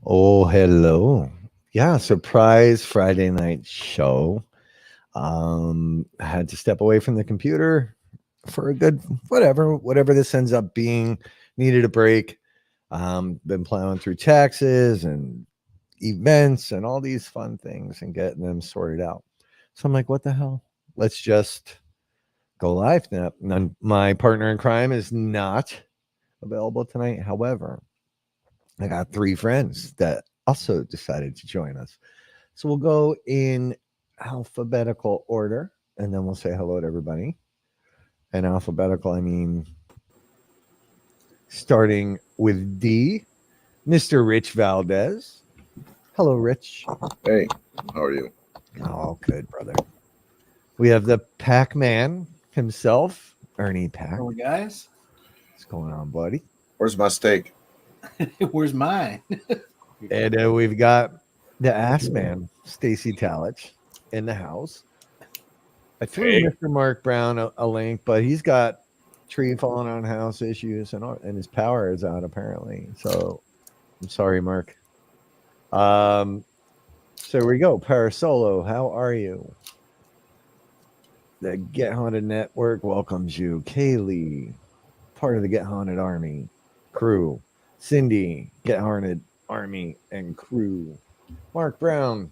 Oh, hello. Yeah, surprise Friday night show. Had to step away from the computer for a good whatever this ends up being. Needed a break. Been plowing through taxes and events and all these fun things and getting them sorted out. So I'm like, what the hell? Let's just go live now. My partner in crime is not available tonight. However, I got three friends that also decided to join us. So we'll go in alphabetical order and then we'll say hello to everybody. And alphabetical, I mean, starting with D, Mr. Rich Valdez. Hello, Rich. Hey, how are you? Oh, good, brother. We have the Pac Man himself, Ernie Pack. Hello, guys. What's going on, buddy? Where's my steak? Where's mine? And we've got the Ass Man, Stacy Talich, in the house. I threw Hey. Mr. Mark Brown a link, but he's got tree falling on house issues and his power is out apparently. So I'm sorry, Mark. So here we go. Parasolo, how are you? The Get Haunted Network welcomes you. Kaylee, part of the Get Haunted Army crew. Cindy, Get Haunted Army and crew. Mark Brown.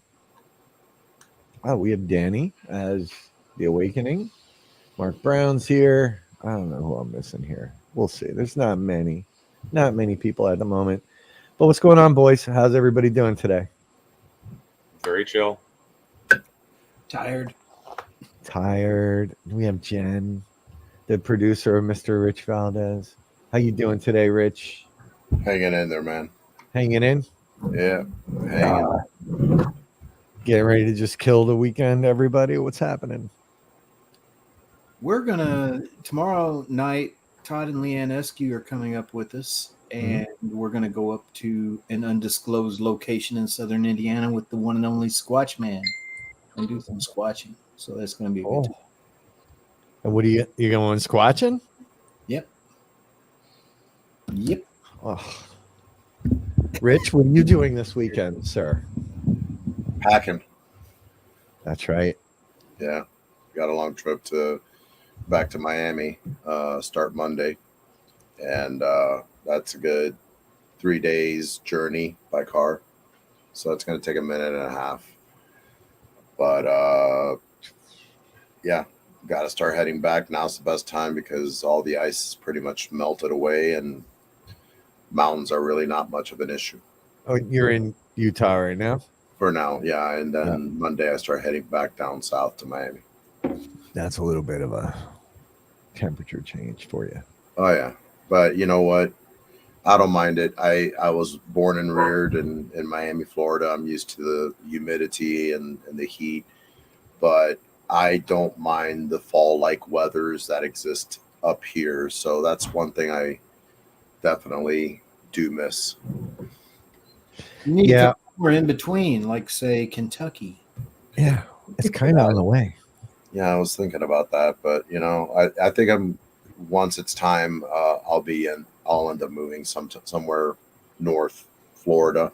Oh, we have Danny as the Awakening. Mark Brown's here. I don't know who I'm missing here. We'll see. There's not many people at the moment. But what's going on, boys? How's everybody doing today? Very chill. Tired. Tired. We have Jen, the producer of Mr. Rich Valdez. How you doing today, Rich? Hanging in there, man. Hanging in? Yeah, hanging. Getting ready to just kill the weekend, everybody? What's happening? We're gonna tomorrow night. Todd and Leanne Eskew are coming up with us, and we're gonna go up to an undisclosed location in southern Indiana with the one and only Squatch Man and do some squatching. So that's gonna be a good time. And what are you going squatching? Yep. Oh. Rich, what are you doing this weekend, sir? Packing. That's right. Yeah, got a long trip back to Miami. Start Monday, and that's a good 3 days journey by car. So it's going to take a minute and a half. But yeah, got to start heading back. Now's the best time because all the ice is pretty much melted away, and mountains are really not much of an issue. Oh, you're in Utah right now? For now, yeah. And then Monday I start heading back down south to Miami. That's a little bit of a temperature change for you. Oh, yeah. But you know what? I don't mind it. I was born and reared in Miami, Florida. I'm used to the humidity and the heat. But I don't mind the fall-like weathers that exist up here. So that's one thing I definitely do miss. You need to somewhere in between, like say Kentucky. Yeah, it's kind of on the way. Yeah, I was thinking about that, but you know, I think once it's time, I'll end up moving somewhere north Florida,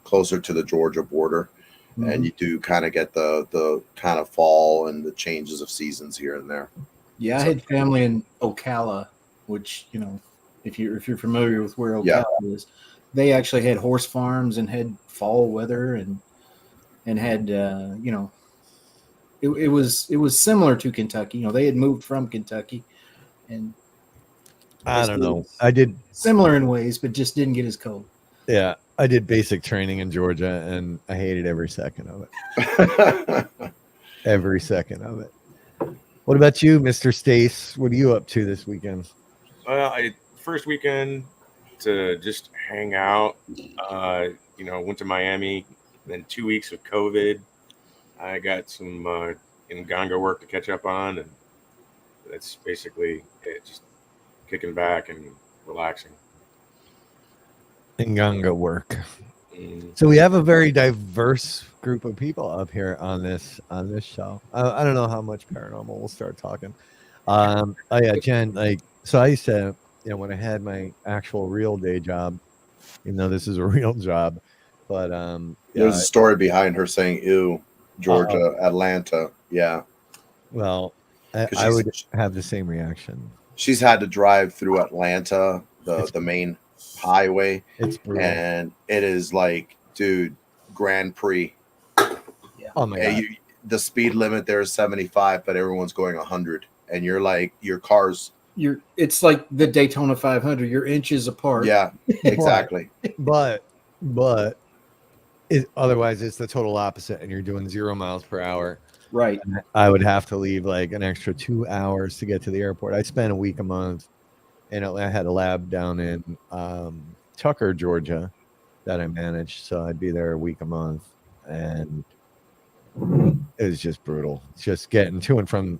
closer to the Georgia border, and you do kind of get the kind of fall and the changes of seasons here and there. Yeah, I had family in Ocala, which if you're familiar with where Ocala is, they actually had horse farms and had fall weather and had it was similar to Kentucky. They had moved from Kentucky, and I don't know. I did similar in ways, but just didn't get as cold. Yeah, I did basic training in Georgia, and I hated every second of it. Every second of it. What about you, Mr. Stace? What are you up to this weekend? First weekend to just hang out. Went to Miami. Then 2 weeks of COVID. I got some Nganga work to catch up on, and that's basically it. Just kicking back and relaxing. Nganga work. So we have a very diverse group of people up here on this show. I don't know how much paranormal we'll start talking. Oh yeah, Jen. So I used to, when I had my actual real day job, even though this is a real job, But There's yeah. a story behind her saying, "Ew, Georgia, Uh-oh. Atlanta." Yeah, Well, 'cause I would have the same reaction. she's had to drive through Atlanta, the main highway, It's brutal. and it is like, dude, Grand Prix. Oh my And god. the speed limit there is 75, but everyone's going 100, and you're like, your car's It's like the Daytona 500. You're inches apart. yeah, exactly. But otherwise it's the total opposite, and you're doing 0 miles per hour. Right. I would have to leave like an extra 2 hours to get to the airport. I spent a week a month, and I had a lab down in Tucker, Georgia, that I managed. So I'd be there a week a month, and it was just brutal. Just getting to and from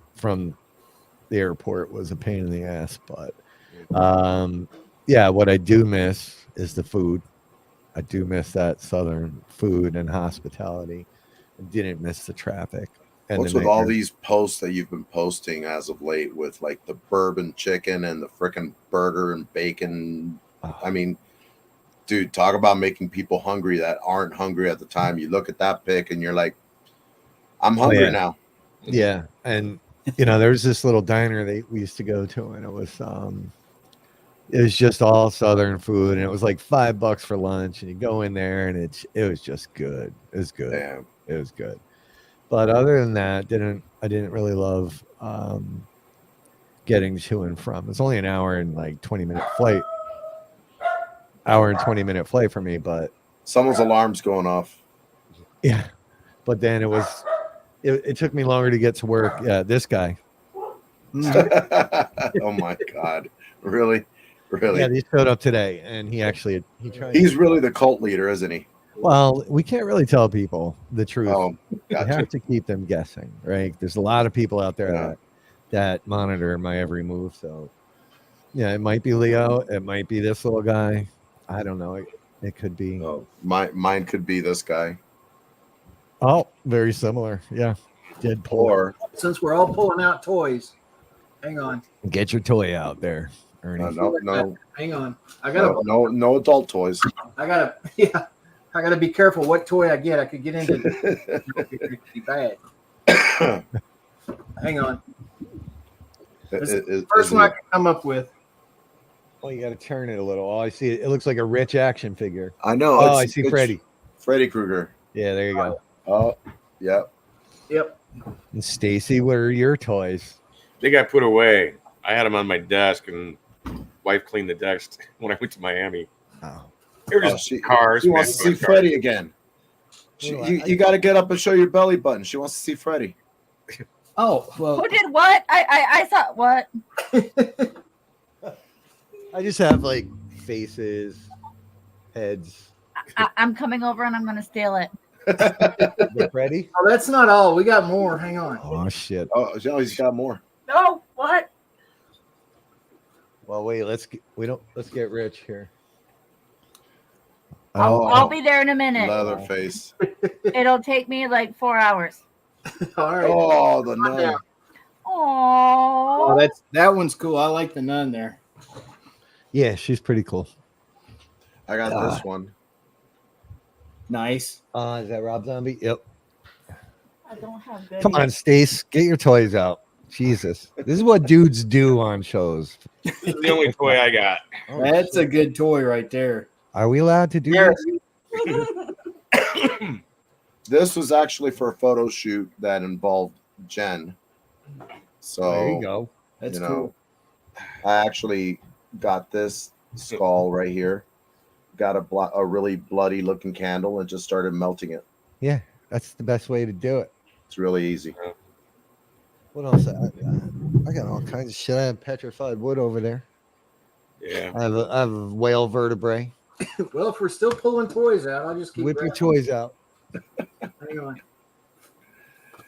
the airport was a pain in the ass. But yeah, what I do miss is the food. I do miss that southern food and hospitality. I didn't miss the traffic. And What's with all these posts that you've been posting as of late with like the bourbon chicken and the freaking burger and bacon? I mean, dude, talk about making people hungry that aren't hungry at the time. You look at that pic and you're like, I'm hungry now. Yeah. And there's this little diner that we used to go to, and it was just all southern food, and it was like $5 for lunch, and you go in there and it was just good. It was good. Damn. It was good. But other than that, I didn't really love getting to and from. It's only an hour and like 20-minute flight. Hour and 20-minute flight for me, but someone's alarm's going off. Yeah. But then it took me longer to get to work. Yeah, this guy. Oh my god. Really? Yeah, he showed up today, and he tried. He's really the cult leader, isn't he? Well, we can't really tell people the truth. Oh, We have to keep them guessing, right? There's a lot of people out there that monitor my every move. So, yeah, it might be Leo. It might be this little guy. I don't know. It could be. Oh, mine could be this guy. Oh, very similar. Yeah. Deadpool. Or since we're all pulling out toys, hang on. Get your toy out there, Ernie. No. Hang on. I gotta no adult toys. I gotta be careful what toy I get. I could get into it be bad. Hang on. This is the first one I can come up with. Oh, you got to turn it a little. Oh, I see it. It looks like a rich action figure. I know. Oh, I see Freddy. Freddy Krueger. Yeah, there you go. Oh, yeah. Yep. And Stacy, what are your toys? They got put away. I had them on my desk, and wife cleaned the desk when I went to Miami. Oh. They were just cars. She wants to see Freddy again. You got to get up and show your belly button. She wants to see Freddy. Oh, well. Who did what? I thought what? I just have like faces, heads. I'm coming over and I'm going to steal it. Freddy? Oh, that's not all. We got more. Hang on. Oh shit. Oh, he's got more. No, what? Well, wait. Let's get rich here. I'll be there in a minute. Leatherface. It'll take me like 4 hours. All right. Oh, the nun. Oh, that one's cool. I like the nun there. Yeah, she's pretty cool. I got this one. Nice. Is that Rob Zombie? Yep. I don't have good. Come on, Stace, get your toys out. Jesus, this is what dudes do on shows. This is the only toy I got. Oh, That's a good toy right there. Are we allowed to do this? This was actually for a photo shoot that involved Jen. So There you go. That's cool. I actually got this skull right here. Got a really bloody looking candle and just started melting it. Yeah, that's the best way to do it. It's really easy. What else I got? I got all kinds of shit. I have petrified wood over there. Yeah. I have a whale vertebrae. Well, if we're still pulling toys out, I'll just keep Whip your grabbing. toys out. Hang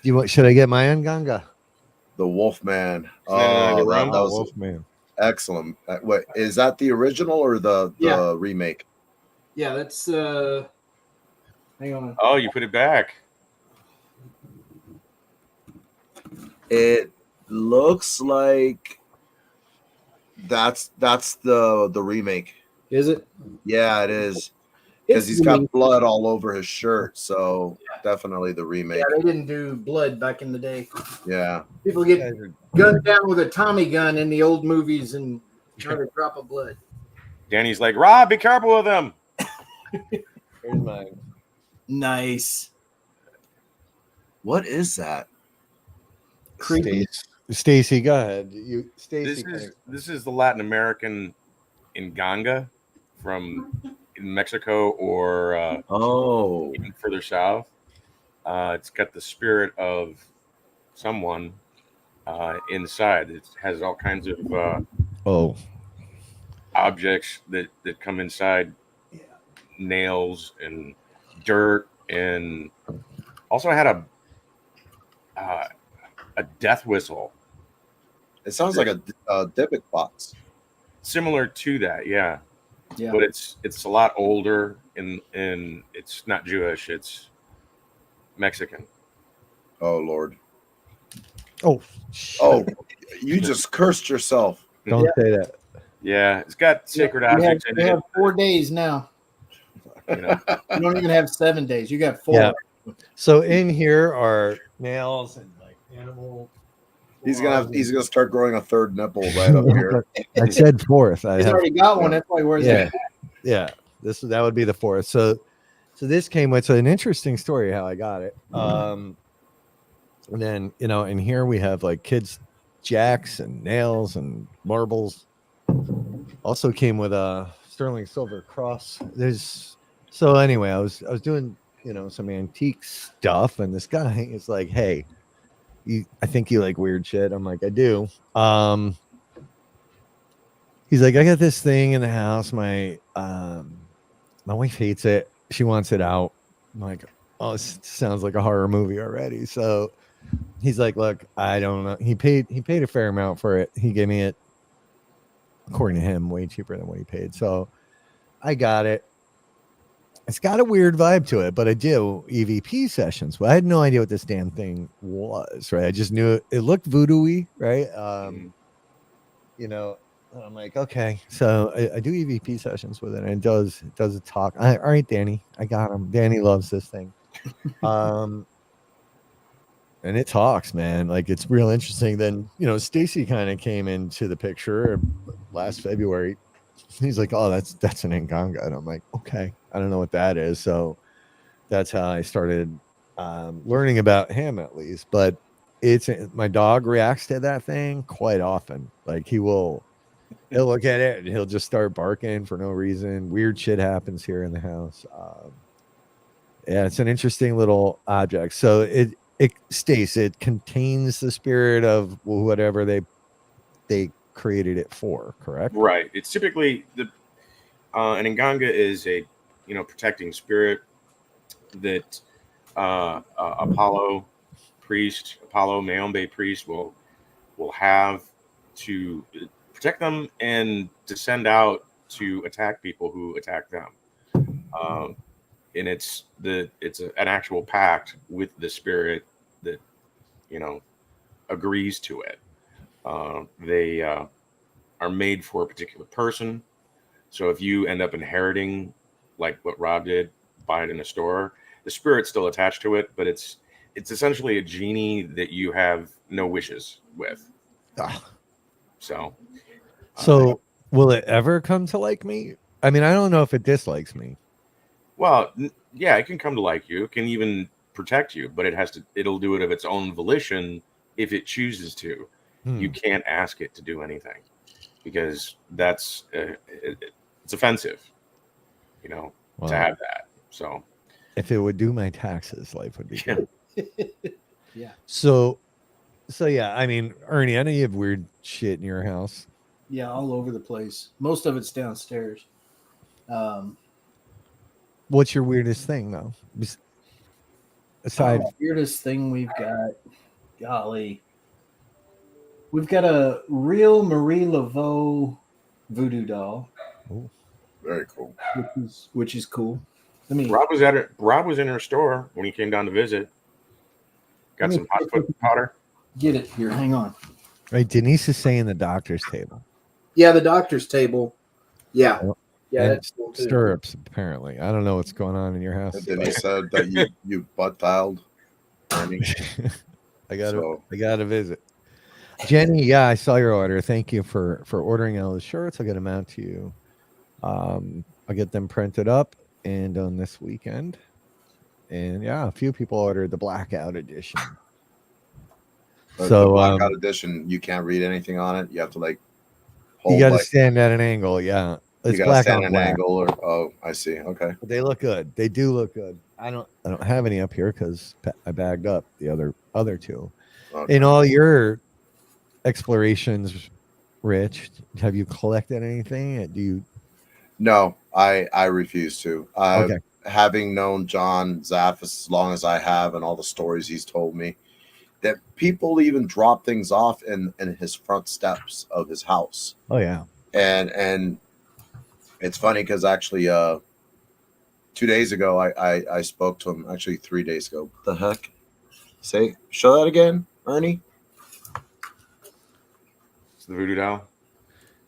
on. Should I get my Nganga? The Wolfman. that Oh, around? that was Wolfman. excellent. What is that? The original or the remake? Yeah, that's hang on. Oh, you put it back. It looks like that's the remake. Is it? Yeah, it is. because he's got blood all over his shirt. So definitely the remake. Yeah, they didn't do blood back in the day. Yeah. People get gunned down with a Tommy gun in the old movies and not a drop of blood. Danny's like, Rob, be careful with him. Here's mine. Nice. What is that? Creepy. Stacy, go ahead. Stacy. This is the Latin American Nganga from Mexico or even further south. It's got the spirit of someone inside. It has all kinds of objects that come inside, nails and dirt, and also had a death whistle. It sounds like a Dybbuk box. Similar to that, yeah. But it's a lot older, and it's not Jewish. It's Mexican. Oh Lord. Oh, you just cursed yourself. Don't say that. Yeah, it's got sacred objects in You it. have 4 days now. You know. You don't even have 7 days. You got 4. Yeah. So in here are nails and like animal. He's gonna start growing a third nipple right up here. I said fourth. He's already got one. That's why he wears it. Yeah. That would be the fourth. So this came with an interesting story how I got it. And then in here we have like kids jacks and nails and marbles. Also came with a sterling silver cross. Anyway, I was doing some antique stuff, and this guy is like, "Hey, I think you like weird shit." I'm like, "I do." He's like, "I got this thing in the house. My wife hates it. She wants it out." I'm like, "Oh, this sounds like a horror movie already." So he's like, "Look, I don't know." He paid a fair amount for it. He gave me it, according to him, way cheaper than what he paid. So I got it. It's got a weird vibe to it, but I do EVP sessions. But I had no idea what this damn thing was, right? I just knew it looked voodoo-y, right? I'm like, okay. So I do EVP sessions with it, and it does a talk. All right, Danny, I got him. Danny loves this thing. And it talks, man. Like, it's real interesting. Then, Stacy kind of came into the picture last February. He's like, "Oh, that's an Nganga," and I'm like, "Okay, I don't know what that is." So that's how I started learning about him, at least. But my dog reacts to that thing quite often. Like, he'll look at it and he'll just start barking for no reason. Weird shit happens here in the house. It's an interesting little object. So it states it contains the spirit of whatever they created it for, correct? Right. It's typically an Nganga is a protecting spirit that Apollo Mayombe priest will have to protect them and to send out to attack people who attack them. And it's an actual pact with the spirit that agrees to it. They are made for a particular person. So if you end up inheriting, like what Rob did, buy it in a store, the spirit's still attached to it, but it's essentially a genie that you have no wishes with. So will it ever come to like me? I mean, I don't know if it dislikes me. Well, yeah, it can come to like you. It can even protect you, but it'll do it of its own volition if it chooses to. You can't ask it to do anything because that's it's offensive, to have that. So if it would do my taxes, life would be good. Yeah. So yeah, I mean, Ernie, I know you have weird shit in your house. Yeah, all over the place. Most of it's downstairs. What's your weirdest thing, though? Aside, weirdest thing we've got, golly, we've got a real Marie Laveau voodoo doll. Oh, very cool. Which is cool. Rob was in her store when he came down to visit. Got some hot foot powder. Get it here. Hang on. Right, Denise is saying the doctor's table. Yeah, the doctor's table. Yeah. Yeah, and that's cool too. stirrups. Apparently, I don't know what's going on in your house. And then he said that you butt dialed. Ernie. I gotta So I gotta visit. Jenny, yeah, I saw your order. Thank you for ordering all the shirts. I'll get them out to you. I'll get them printed up and done this weekend. And yeah, a few people ordered the blackout edition. the So blackout edition, you can't read anything on it. You have to like you hold got to like stand at an angle. Yeah, you it's gotta black stand on at an black. angle or oh, I see. Okay. But they look good. They do look good. I don't have any up here because I bagged up the other two. Okay. In all your explorations, Rich, have you collected anything? Do you? No, I refuse to. Okay. Having known John Zaff as long as I have and all the stories he's told me, that people even drop things off in his front steps of his house. Oh yeah. And it's funny because actually 2 days ago I spoke to him, actually 3 days ago. What the heck? Show that again, Ernie. It's the voodoo doll.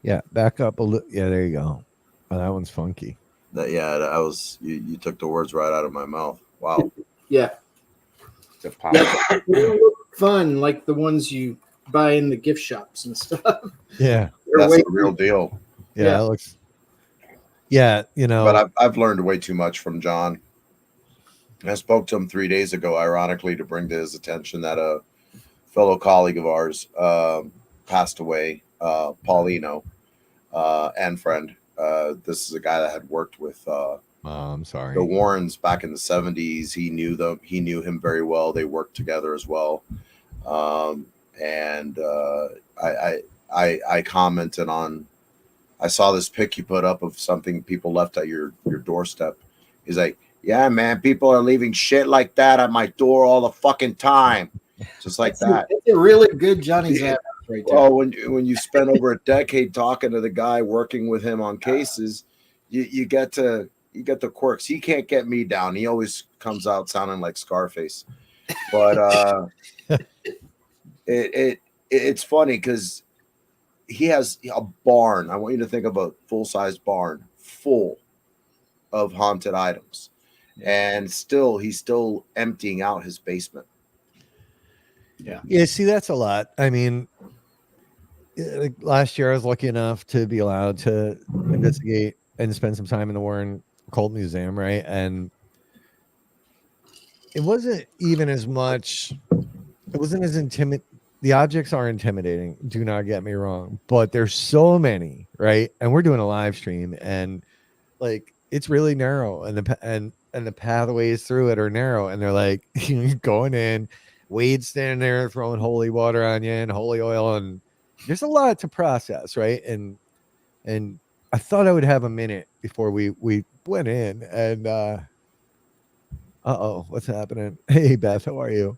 Yeah, back up a little. Yeah, there you go. Oh, that one's funky. That was you took the words right out of my mouth. Wow. Yeah, It's a pop. yeah, they don't look fun like the ones you buy in the gift shops and stuff. Yeah, They're That's way the real deal. yeah, Yeah. That looks. Yeah, But I've learned way too much from John. I spoke to him 3 days ago, ironically, to bring to his attention that a fellow colleague of ours passed away, Paulino, and friend. This is a guy that had worked with I'm sorry. the Warrens back in the 70s. He knew them. He knew him very well. They worked together as well. And I commented on. I saw this pic you put up of something people left at your doorstep. He's like, yeah, man, people are leaving shit like that at my door all the fucking time. Just like that. It's a really good Johnny Zapp right there. Well, when you spend over a decade talking to the guy, working with him on cases, you get the quirks. He can't get me down. He always comes out sounding like Scarface. But it's funny because he has a barn. I want you to think of a full-size barn full of haunted items, and he's still emptying out his basement. Yeah, see, that's a lot. I mean, like last year I was lucky enough to be allowed to investigate and spend some time in the Warren Occult Museum, right? And it wasn't even as much. It wasn't as intimidating. The objects are intimidating. Do not get me wrong, but there's so many, right? And we're doing a live stream, and like it's really narrow, and the pathways through it are narrow, and they're like going in. Wade's standing there throwing holy water on you and holy oil, and there's a lot to process, right? And I thought I would have a minute before we went in, and what's happening? Hey Beth, how are you?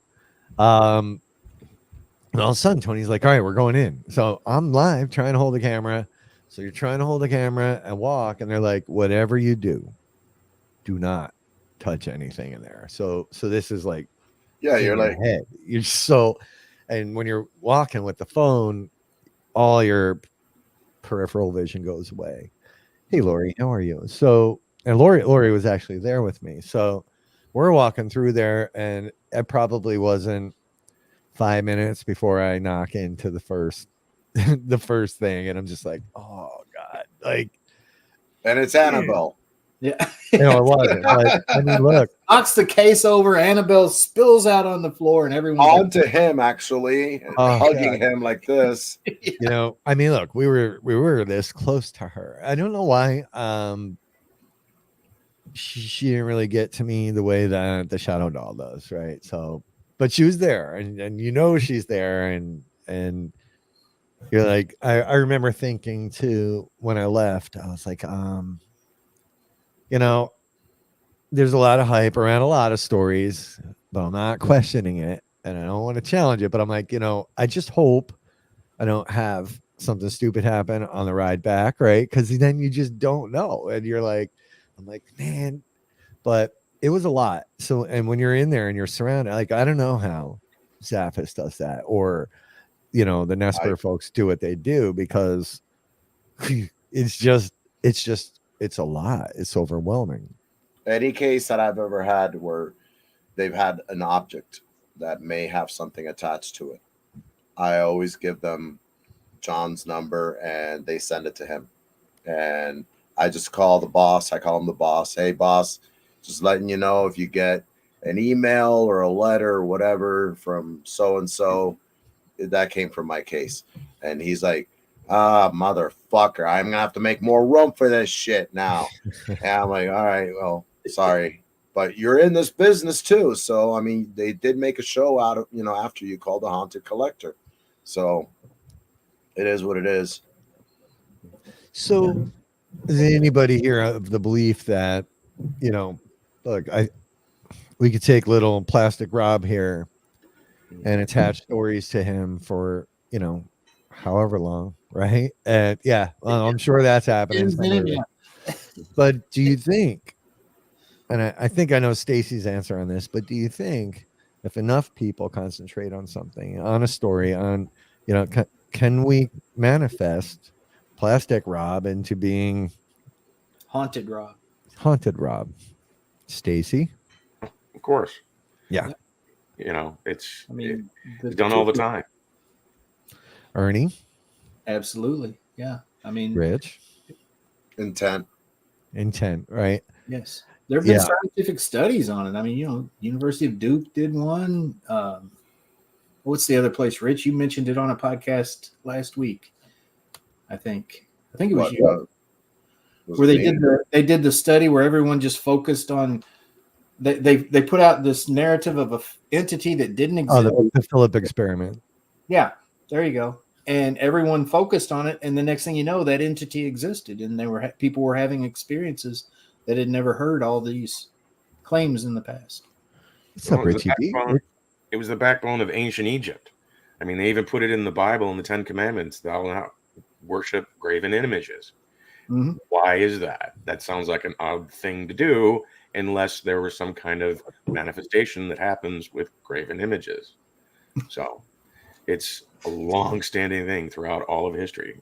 And all of a sudden, Tony's like, all right, we're going in. So I'm live trying to hold the camera. So you're trying to hold the camera and walk. And they're like, whatever you do not touch anything in there. So this is like, Yeah, in you're your like, head. You're so, and when you're walking with the phone, all your peripheral vision goes away. Hey, Lori, how are you? So, and Lori was actually there with me. So we're walking through there, and it probably wasn't 5 minutes before I knock into the first thing, and I'm just like, oh God, like, and it's Annabelle. Yeah. it wasn't. Like, I mean, look, Knocks the case over. Annabelle spills out on the floor, and everyone's like, Onto him, actually, Oh, hugging God. him like this. I mean, look, we were this close to her. I don't know why. She didn't really get to me the way that the shadow doll does, right? So, but she was there, and she's there, and you're like, I remember thinking too when I left, I was like, there's a lot of hype around a lot of stories, but I'm not questioning it, and I don't want to challenge it, but I'm like, I just hope I don't have something stupid happen on the ride back, right? Because then you just don't know, and you're like, I'm like, man, but it was a lot. So, and when you're in there and you're surrounded, like, I don't know how Zappis does that, or the Nesper folks do what they do, because it's it's a lot. It's overwhelming. Any case that I've ever had where they've had an object that may have something attached to it, I always give them John's number and they send it to him. And I just call the boss. I call him the boss. Hey, boss, just letting you know if you get an email or a letter or whatever from so and so, that came from my case. And he's like, motherfucker, I'm gonna have to make more room for this shit now. And I'm like, all right, well, sorry, but you're in this business too. So I mean, they did make a show out of, after you called the Haunted Collector. So it is what it is. So is anybody here of the belief that, look, we could take little plastic Rob here and attach stories to him for, however long, right? And yeah, well, I'm sure that's happening somewhere. But do you think, and I think I know Stacy's answer on this, but do you think if enough people concentrate on something, on a story, on, can we manifest Plastic Rob into being Haunted Rob? Haunted Rob? Stacy? Of course. Yeah. It's I mean, it's done all the time. Ernie? Absolutely. Yeah. I mean, Rich? Intent, right? yes. There have been scientific studies on it. I mean, University of Duke did one. What's the other place, Rich? You mentioned it on a podcast last week. I think it was you. Where they did the study where everyone just focused on they put out this narrative of an entity that didn't exist. Oh, the Philip experiment. Yeah, there you go. And everyone focused on it, and the next thing you know, that entity existed, and people were having experiences that had never heard all these claims in the past. What's up, Richie? It was the backbone of ancient Egypt. I mean, they even put it in the Bible in the 10 Commandments. Thou not worship graven images. Mm-hmm. Why is that? That sounds like an odd thing to do, unless there was some kind of manifestation that happens with graven images. So it's a long-standing thing throughout all of history.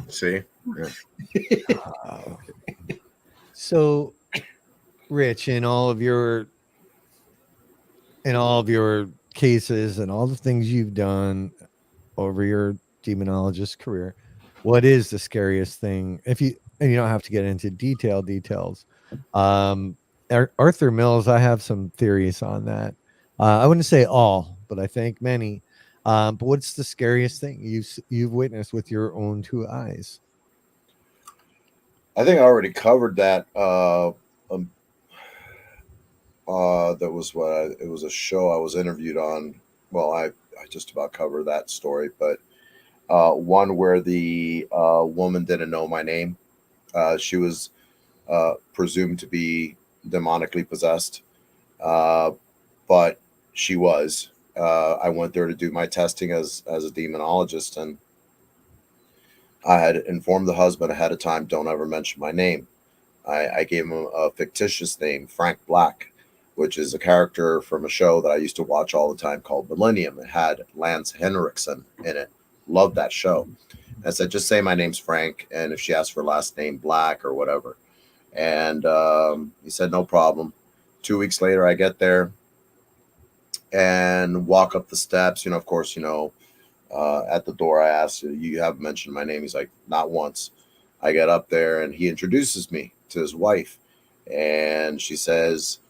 See? Yeah. So, Rich, in all of your cases and all the things you've done over your demonologist career, what is the scariest thing? And you don't have to get into details. Arthur Mills, I have some theories on that. I wouldn't say all, but I think many. But what's the scariest thing you've witnessed with your own two eyes? I think I already covered that. That was it was a show I was interviewed on. Well, I just about covered that story, but one where the woman didn't know my name. She was presumed to be demonically possessed, but she was. I went there to do my testing as a demonologist, and I had informed the husband ahead of time, don't ever mention my name. I gave him a fictitious name, Frank Black, which is a character from a show that I used to watch all the time called Millennium. It had Lance Henriksen in it. Loved that show. I said, just say my name's Frank, and if she asks for last name Black or whatever. And he said, no problem. 2 weeks later, I get there and walk up the steps. Of course, at the door, I asked, you haven't mentioned my name. He's like, not once. I get up there, and he introduces me to his wife. And she says,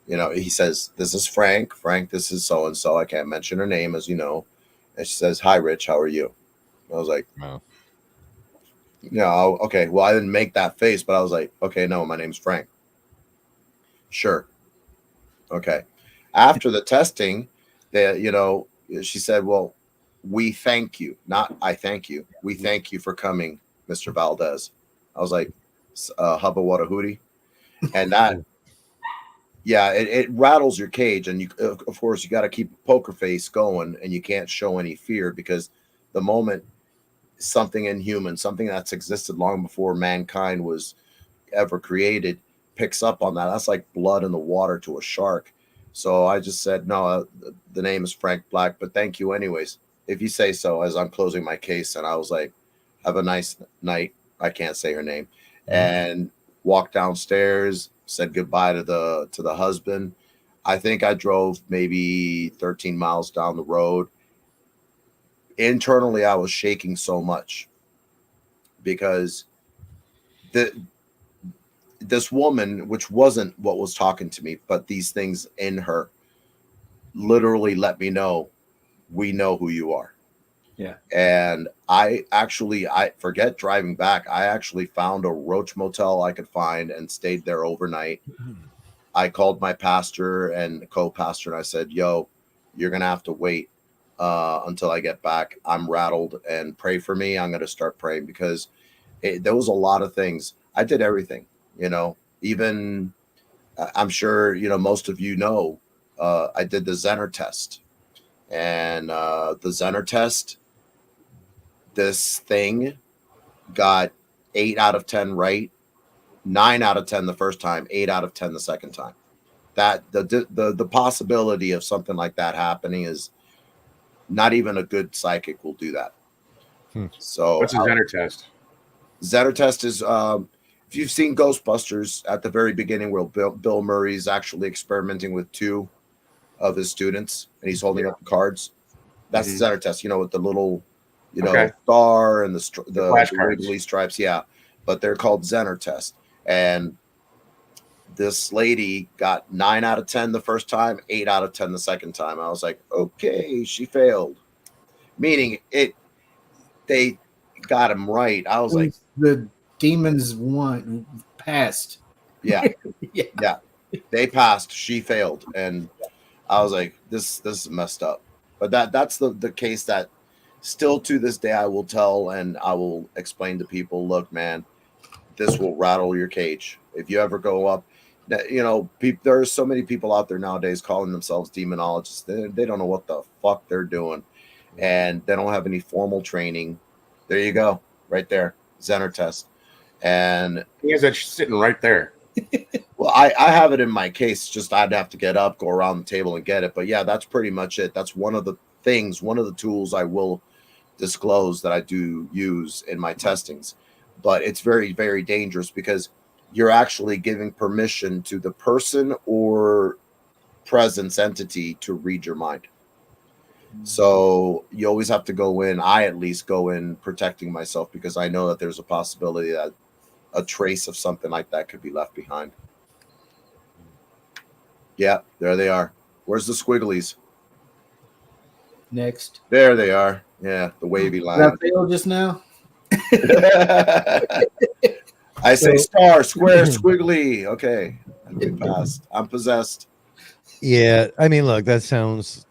he says, this is Frank. Frank, this is so-and-so. I can't mention her name, as you know. And she says, hi, Rich, how are you? I was like, wow. Okay. Well, I didn't make that face, but I was like, okay, no, my name's Frank. Sure. Okay. After the testing, she said, well, we thank you. Not I thank you. We thank you for coming, Mr. Valdez. I was like, hubba what a hootie. And that, yeah, it rattles your cage. And of course, you got to keep a poker face going, and you can't show any fear, because the moment something inhuman, something that's existed long before mankind was ever created, picks up on that, that's like blood in the water to a shark. So I just said, no, the name is Frank Black, but thank you anyways, if you say so, as I'm closing my case. And I was like, have a nice night. I can't say her name. and walked downstairs, said goodbye to the husband. I think I drove maybe 13 miles down the road. Internally, I was shaking so much because this woman, which wasn't what was talking to me, but these things in her literally let me know, we know who you are. Yeah. And I forget driving back. I actually found a roach motel I could find and stayed there overnight. I called my pastor and co-pastor and I said, yo, you're going to have to wait until I get back. I'm rattled, and pray for me. I'm going to start praying because there was a lot of things. I did everything, even I'm sure, most of I did the Zener test, and the Zener test, this thing got 8 out of 10 right, 9 out of 10 the first time, 8 out of 10 the second time. That the possibility of something like that happening is not even a good psychic will do that. So what's a Zener test? Zener test is if you've seen Ghostbusters at the very beginning where Bill Murray's actually experimenting with 2 of his students and he's holding up the cards. That's the Zener test, with the little, star and the wiggly stripes. Yeah. But they're called Zener test. And this lady got 9 out of 10 the first time, 8 out of 10 the second time. I was like, okay, she failed. Meaning they got him right. I was like, the demons passed. Yeah. Yeah. They passed. She failed. And I was like, this is messed up. But that's the case that still to this day I will tell and I will explain to people, look, man, this will rattle your cage. If you ever go up, there are so many people out there nowadays calling themselves demonologists. They don't know what the fuck they're doing. And they don't have any formal training. There you go. Right there. Zener test. And he has that sitting right there. Well, I have it in my case. Just I'd have to get up, go around the table and get it. But yeah, that's pretty much it. That's one of the tools I will disclose that I do use in my testings. But it's very, very dangerous because you're actually giving permission to the person or presence entity to read your mind. So you always have to go in. I at least go in protecting myself because I know that there's a possibility that a trace of something like that could be left behind. Yeah, there they are. Where's the squigglies? Next. There they are. Yeah, the wavy line. That failed just now? I say star, square, squiggly. Okay, we passed. I'm possessed. Yeah, I mean, look, that sounds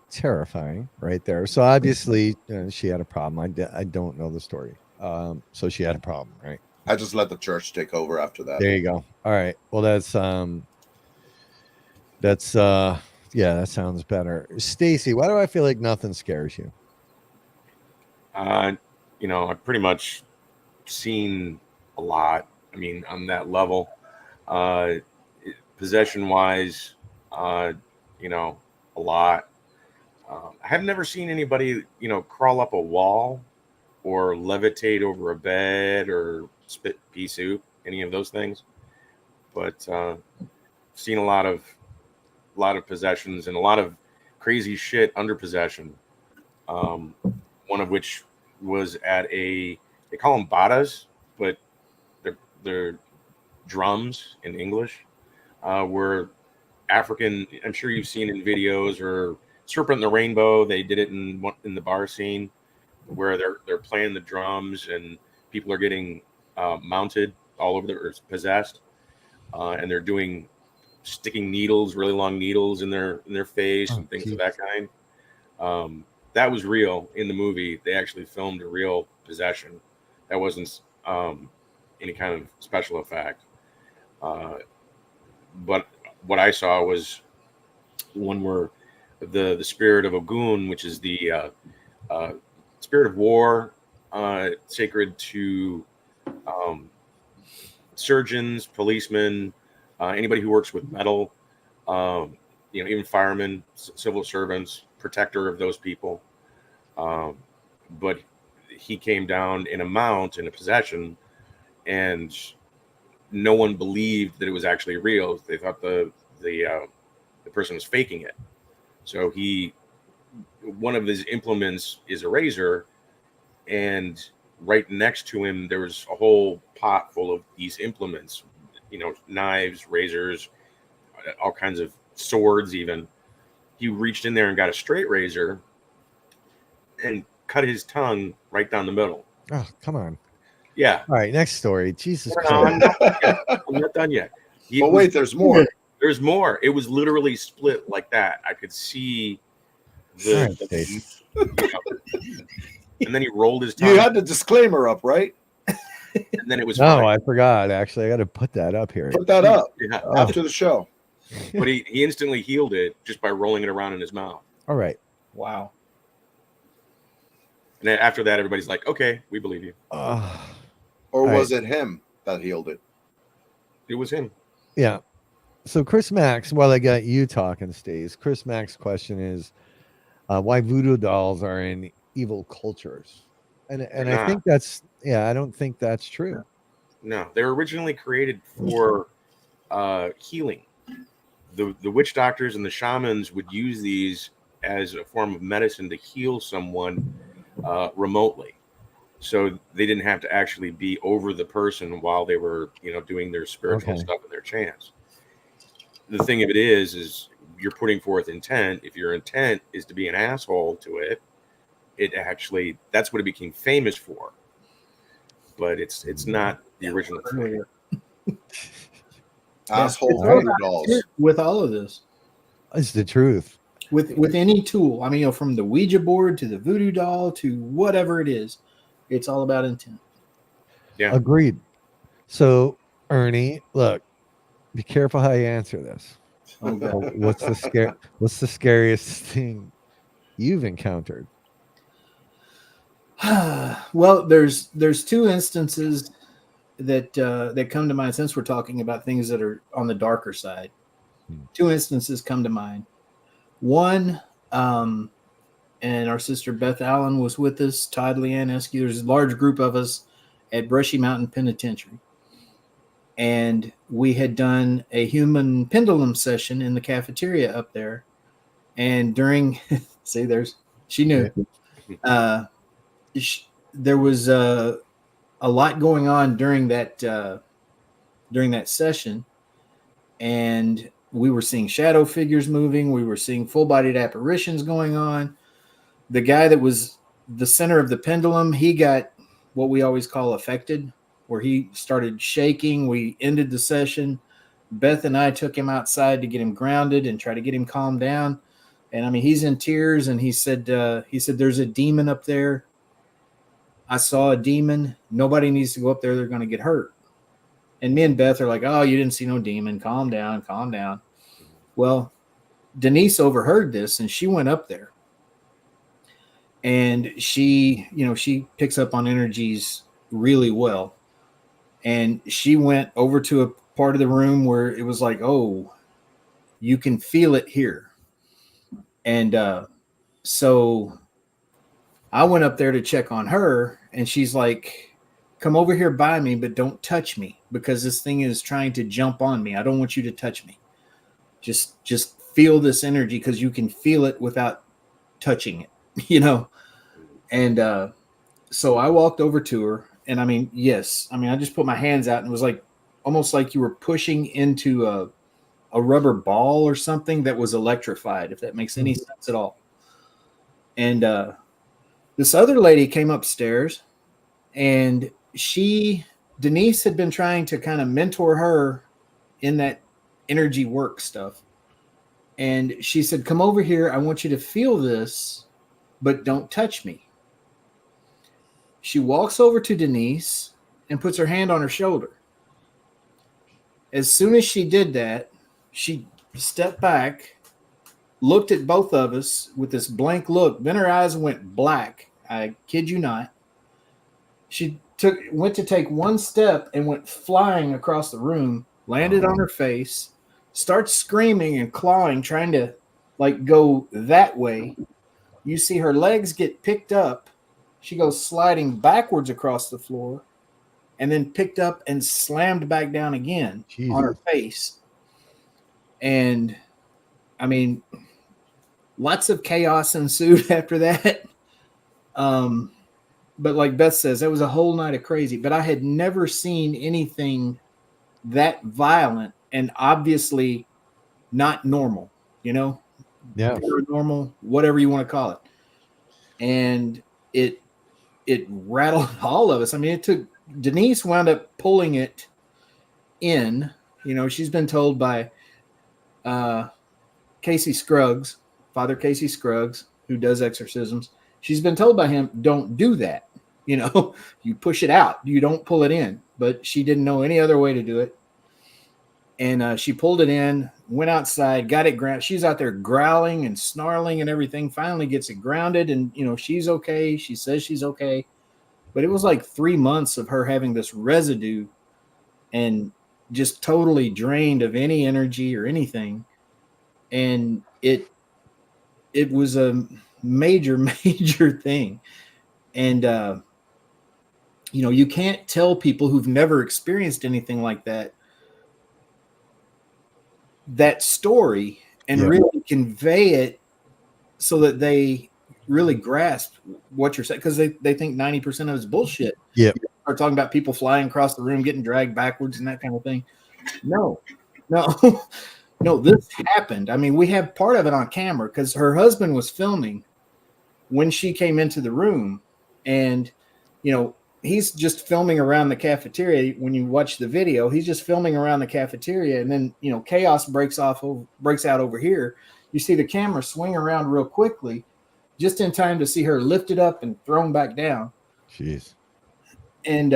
terrifying right there. So obviously she had a problem. I don't know the story. So she had a problem, right? I just let the church take over after that. There you go. All right. Well, that's yeah, that sounds better. Stacy, why do I feel like nothing scares you? I've pretty much seen a lot. I mean, on that level, possession wise, a lot. I have never seen anybody, crawl up a wall or levitate over a bed or spit pea soup, any of those things. But seen a lot of possessions and a lot of crazy shit under possession. One of which was at they call them badas, but they're drums in English, were African. I'm sure you've seen in videos, or Serpent in the Rainbow. They did it in the bar scene where they're playing the drums and people are getting mounted all over or possessed, and they're sticking needles, really long needles in their face and things of that kind. That was real in the movie. They actually filmed a real possession. That wasn't any kind of special effect. But what I saw was one where the spirit of Ogun, which is the spirit of war, sacred to surgeons, policemen, anybody who works with metal, even firemen, civil servants, protector of those people. But he came down in a mount, in a possession, and no one believed that it was actually real. They thought the person was faking it. So one of his implements is a razor, and right next to him there was a whole pot full of these implements, knives, razors, all kinds of swords. Even he reached in there and got a straight razor and cut his tongue right down the middle. Oh, come on. Yeah. All right, next story. Jesus No, Christ. I'm not done yet. But wait, there's more. There's more. It was literally split like that. I could see All right, Stace. And then he rolled his tongue. You had the disclaimer up, right? And then it was No, fine. I forgot. Actually, I got to put that up here. Put that up Yeah. after the show. But he instantly healed it just by rolling it around in his mouth. All right. Wow. And then after that, everybody's like, okay, we believe you. Or All was it him that healed it? It was him. Yeah. So Chris Max, while I got you talking, Stace, Chris Max's question is why voodoo dolls are in evil cultures. And I think I don't think that's true. No, they were originally created for healing. The witch doctors and the shamans would use these as a form of medicine to heal someone remotely. So they didn't have to actually be over the person while they were, doing their spiritual stuff and their chants. The thing of it is you're putting forth intent. If your intent is to be an asshole to it, that's what it became famous for. But it's not the original thing. Asshole It's voodoo dolls. with all of this. It's the truth. With any tool. I mean, from the Ouija board to the voodoo doll to whatever it is, it's all about intent. Yeah. Agreed. So, Ernie, look, be careful how you answer this. Oh, God. What's the scariest thing you've encountered? Well, there's two instances that come to mind since we're talking about things that are on the darker side. Two instances come to mind. One, and our sister Beth Allen was with us, Todd Leanne Eskew. There's a large group of us at Brushy Mountain Penitentiary. And we had done a human pendulum session in the cafeteria up there. And during, she knew. There was a lot going on during that session. And we were seeing shadow figures moving. We were seeing full-bodied apparitions going on. The guy that was the center of the pendulum, he got what we always call affected, where he started shaking. We ended the session. Beth and I took him outside to get him grounded and try to get him calmed down. And I mean, he's in tears, and he said, there's a demon up there. I saw a demon. Nobody needs to go up there. They're going to get hurt. And me and Beth are like, oh, you didn't see no demon. Calm down, calm down. Well, Denise overheard this, and she went up there. And she picks up on energies really well. And she went over to a part of the room where it was like, oh, you can feel it here. And so I went up there to check on her, and she's like, come over here by me, but don't touch me, because this thing is trying to jump on me. I don't want you to touch me. Just feel this energy, because you can feel it without touching it, And so I walked over to her, and I mean, yes. I mean, I just put my hands out, and it was like almost like you were pushing into a rubber ball or something that was electrified, if that makes any sense at all. And this other lady came upstairs, and Denise had been trying to kind of mentor her in that energy work stuff. And she said, come over here. I want you to feel this, but don't touch me. She walks over to Denise and puts her hand on her shoulder. As soon as she did that, she stepped back, looked at both of us with this blank look. Then her eyes went black. I kid you not. She went to take one step and went flying across the room, landed on her face, starts screaming and clawing, trying to go that way. You see her legs get picked up. She goes sliding backwards across the floor and then picked up and slammed back down again on her face. And I mean, lots of chaos ensued after that. But like Beth says, that was a whole night of crazy. But I had never seen anything that violent and obviously not normal, you know? Yeah. Paranormal, whatever you want to call it. And it rattled all of us. I mean, it took Denise wound up pulling it in. You know, she's been told by Casey Scruggs, Father Casey Scruggs, who does exorcisms. She's been told by him, don't do that. You know, you push it out, you don't pull it in. But she didn't know any other way to do it. And she pulled it in, went outside, got it grounded. She's out there growling and snarling and everything. Finally gets it grounded, and you know she's okay. She says she's okay, but it was like 3 months of her having this residue, and just totally drained of any energy or anything. And it was a major thing. And you know, you can't tell people who've never experienced anything like that story and really convey it so that they really grasp what you're saying, because they think 90% of it is bullshit. Yeah. Are talking about people flying across the room, getting dragged backwards and that kind of thing. No, this happened. I mean, we have part of it on camera because her husband was filming when she came into the room, and you know, he's just filming around the cafeteria. When you watch the video, he's just filming around the cafeteria, and then you know, chaos breaks out over here. You see the camera swing around real quickly, just in time to see her lifted up and thrown back down. Jeez. And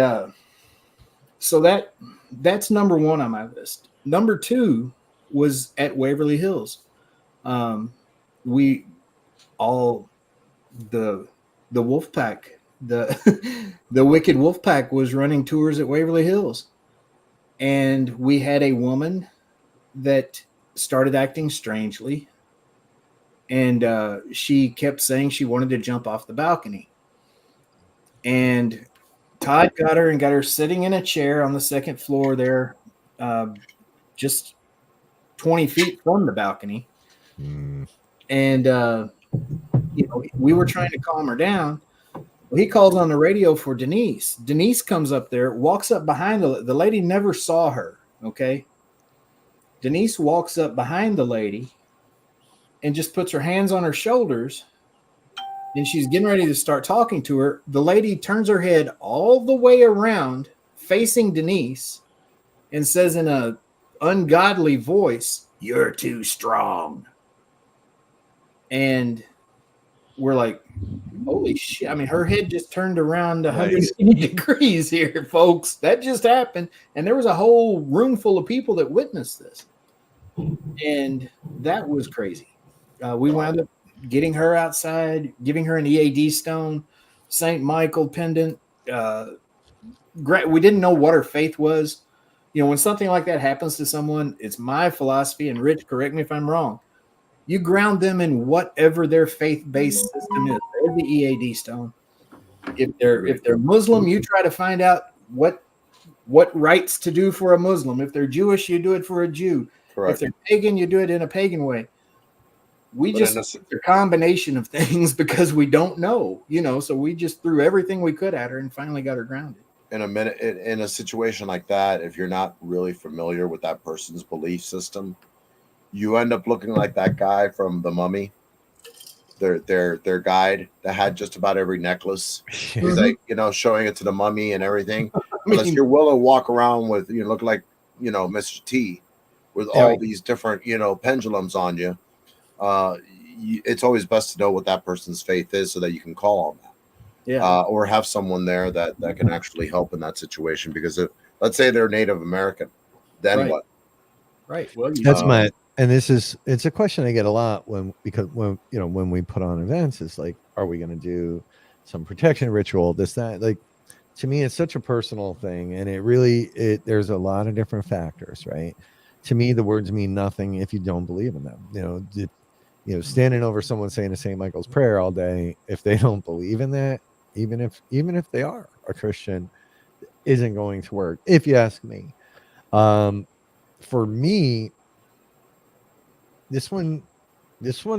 so that's number one on my list. Number two was at Waverly Hills. We all the wolf pack, the wicked wolf pack was running tours at Waverly Hills, and we had a woman that started acting strangely, and she kept saying she wanted to jump off the balcony. And Todd got her sitting in a chair on the second floor there, just 20 feet from the balcony. And you know, we were trying to calm her down. Well, he calls on the radio for Denise. Denise comes up there, walks up behind the lady, never saw her. Okay. Denise walks up behind the lady and just puts her hands on her shoulders, and she's getting ready to start talking to her. The lady turns her head all the way around facing Denise and says in a ungodly voice, "You're too strong." And we're like, holy shit. I mean, her head just turned around 180 degrees here, folks. That just happened. And there was a whole room full of people that witnessed this. And that was crazy. We wound up getting her outside, giving her an EAD stone, St. Michael pendant. We didn't know what her faith was. You know, when something like that happens to someone, it's my philosophy, and Rich, correct me if I'm wrong, you ground them in whatever their faith-based system is. There's the EAD stone. If they're Muslim, you try to find out what rites to do for a Muslim. If they're Jewish, you do it for a Jew. Correct. If they're pagan, you do it in a pagan way. It's a combination of things because we don't know, you know, so we just threw everything we could at her and finally got her grounded. In a situation like that, if you're not really familiar with that person's belief system, you end up looking like that guy from The Mummy, their guide that had just about every necklace. He's like, you know, showing it to the mummy and everything. Unless you're willing to walk around with, you look like, you know, Mr. T with all these different, you know, pendulums on you. It's always best to know what that person's faith is so that you can call on that. Yeah. Or have someone there that can actually help in that situation. Because if, let's say they're Native American, then what? Right. Well, that's and it's a question I get a lot when we put on events, is like, are we going to do some protection ritual, this, that? Like, to me, it's such a personal thing, and there's a lot of different factors, right? To me, the words mean nothing if you don't believe in them. Standing over someone saying a St. Michael's prayer all day, if they don't believe in that, even if they are a Christian, isn't going to work, if you ask me. For me, this one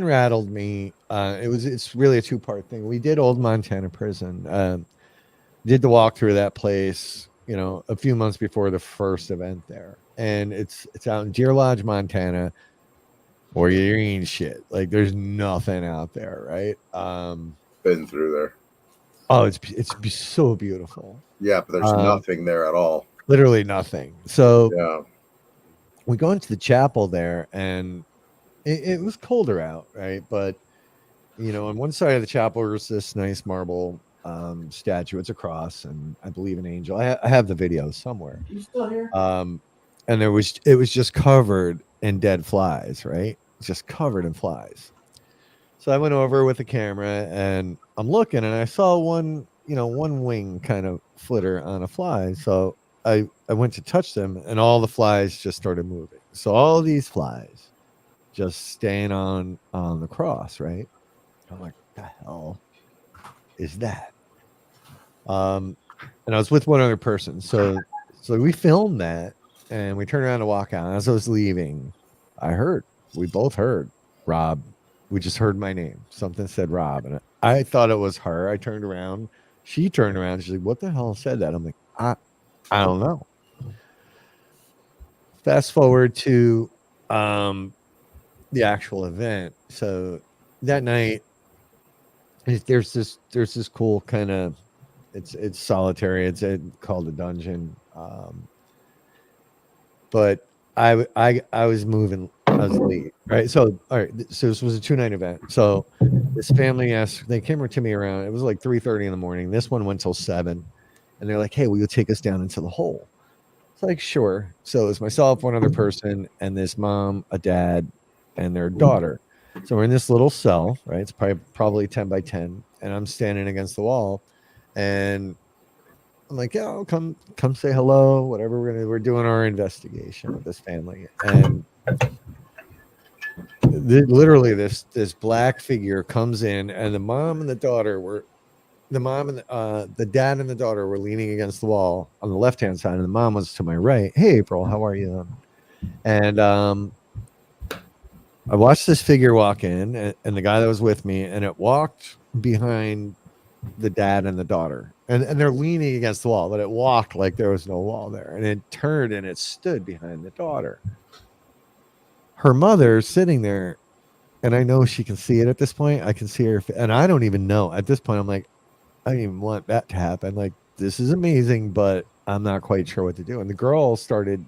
rattled me. It's really a two-part thing. We did Old Montana Prison. Did the walkthrough of that place, a few months before the first event there, and it's out in Deer Lodge, Montana, where you ain't shit. Like there's nothing out there, right? Been through there. Oh, it's so beautiful. Yeah, but there's nothing there at all. Literally nothing. So Yeah. we go into the chapel there, and it was colder out, right? But on one side of the chapel was this nice marble statue. It's a cross, and I believe an angel. I have the video somewhere. You still here? And it was just covered in dead flies, right? Just covered in flies. So I went over with the camera, and I'm looking, and I saw one wing kind of flitter on a fly. So I went to touch them, and all the flies just started moving. So all these flies just staying on the cross, right? I'm like, what the hell is that? And I was with one other person. So we filmed that, and we turned around to walk out. As I was leaving, we both heard Rob. We just heard my name. Something said Rob, and I thought it was her. I turned around. She turned around. She's like, what the hell said that? I'm like, I don't know. Fast forward to the actual event. So that night, there's this cool kind of, it's solitary. It's called a dungeon. But I was moving. I was late, right? So all right. So this was a 2-night event. So this family they came to me around. It was like 3:30 in the morning. This one went till 7, and they're like, "Hey, will you take us down into the hole?" It's like, sure. So it was myself, one other person, and this mom, a dad, and their daughter. So we're in this little cell, right? It's probably 10 by 10, and I'm standing against the wall, and I'm like, yeah, I'll come say hello, whatever. We're doing our investigation with this family, and literally this black figure comes in, and the mom and the daughter the dad and the daughter were leaning against the wall on the left hand side, and the mom was to my right. Hey, April, how are you? And I watched this figure walk in, and the guy that was with me, and it walked behind the dad and the daughter, and they're leaning against the wall, but it walked like there was no wall there, and it turned and it stood behind the daughter. Her mother sitting there, and I know she can see it at this point. I can see her, and I don't even know at this point. I'm like, I don't even want that to happen. Like, this is amazing, but I'm not quite sure what to do. And the girl started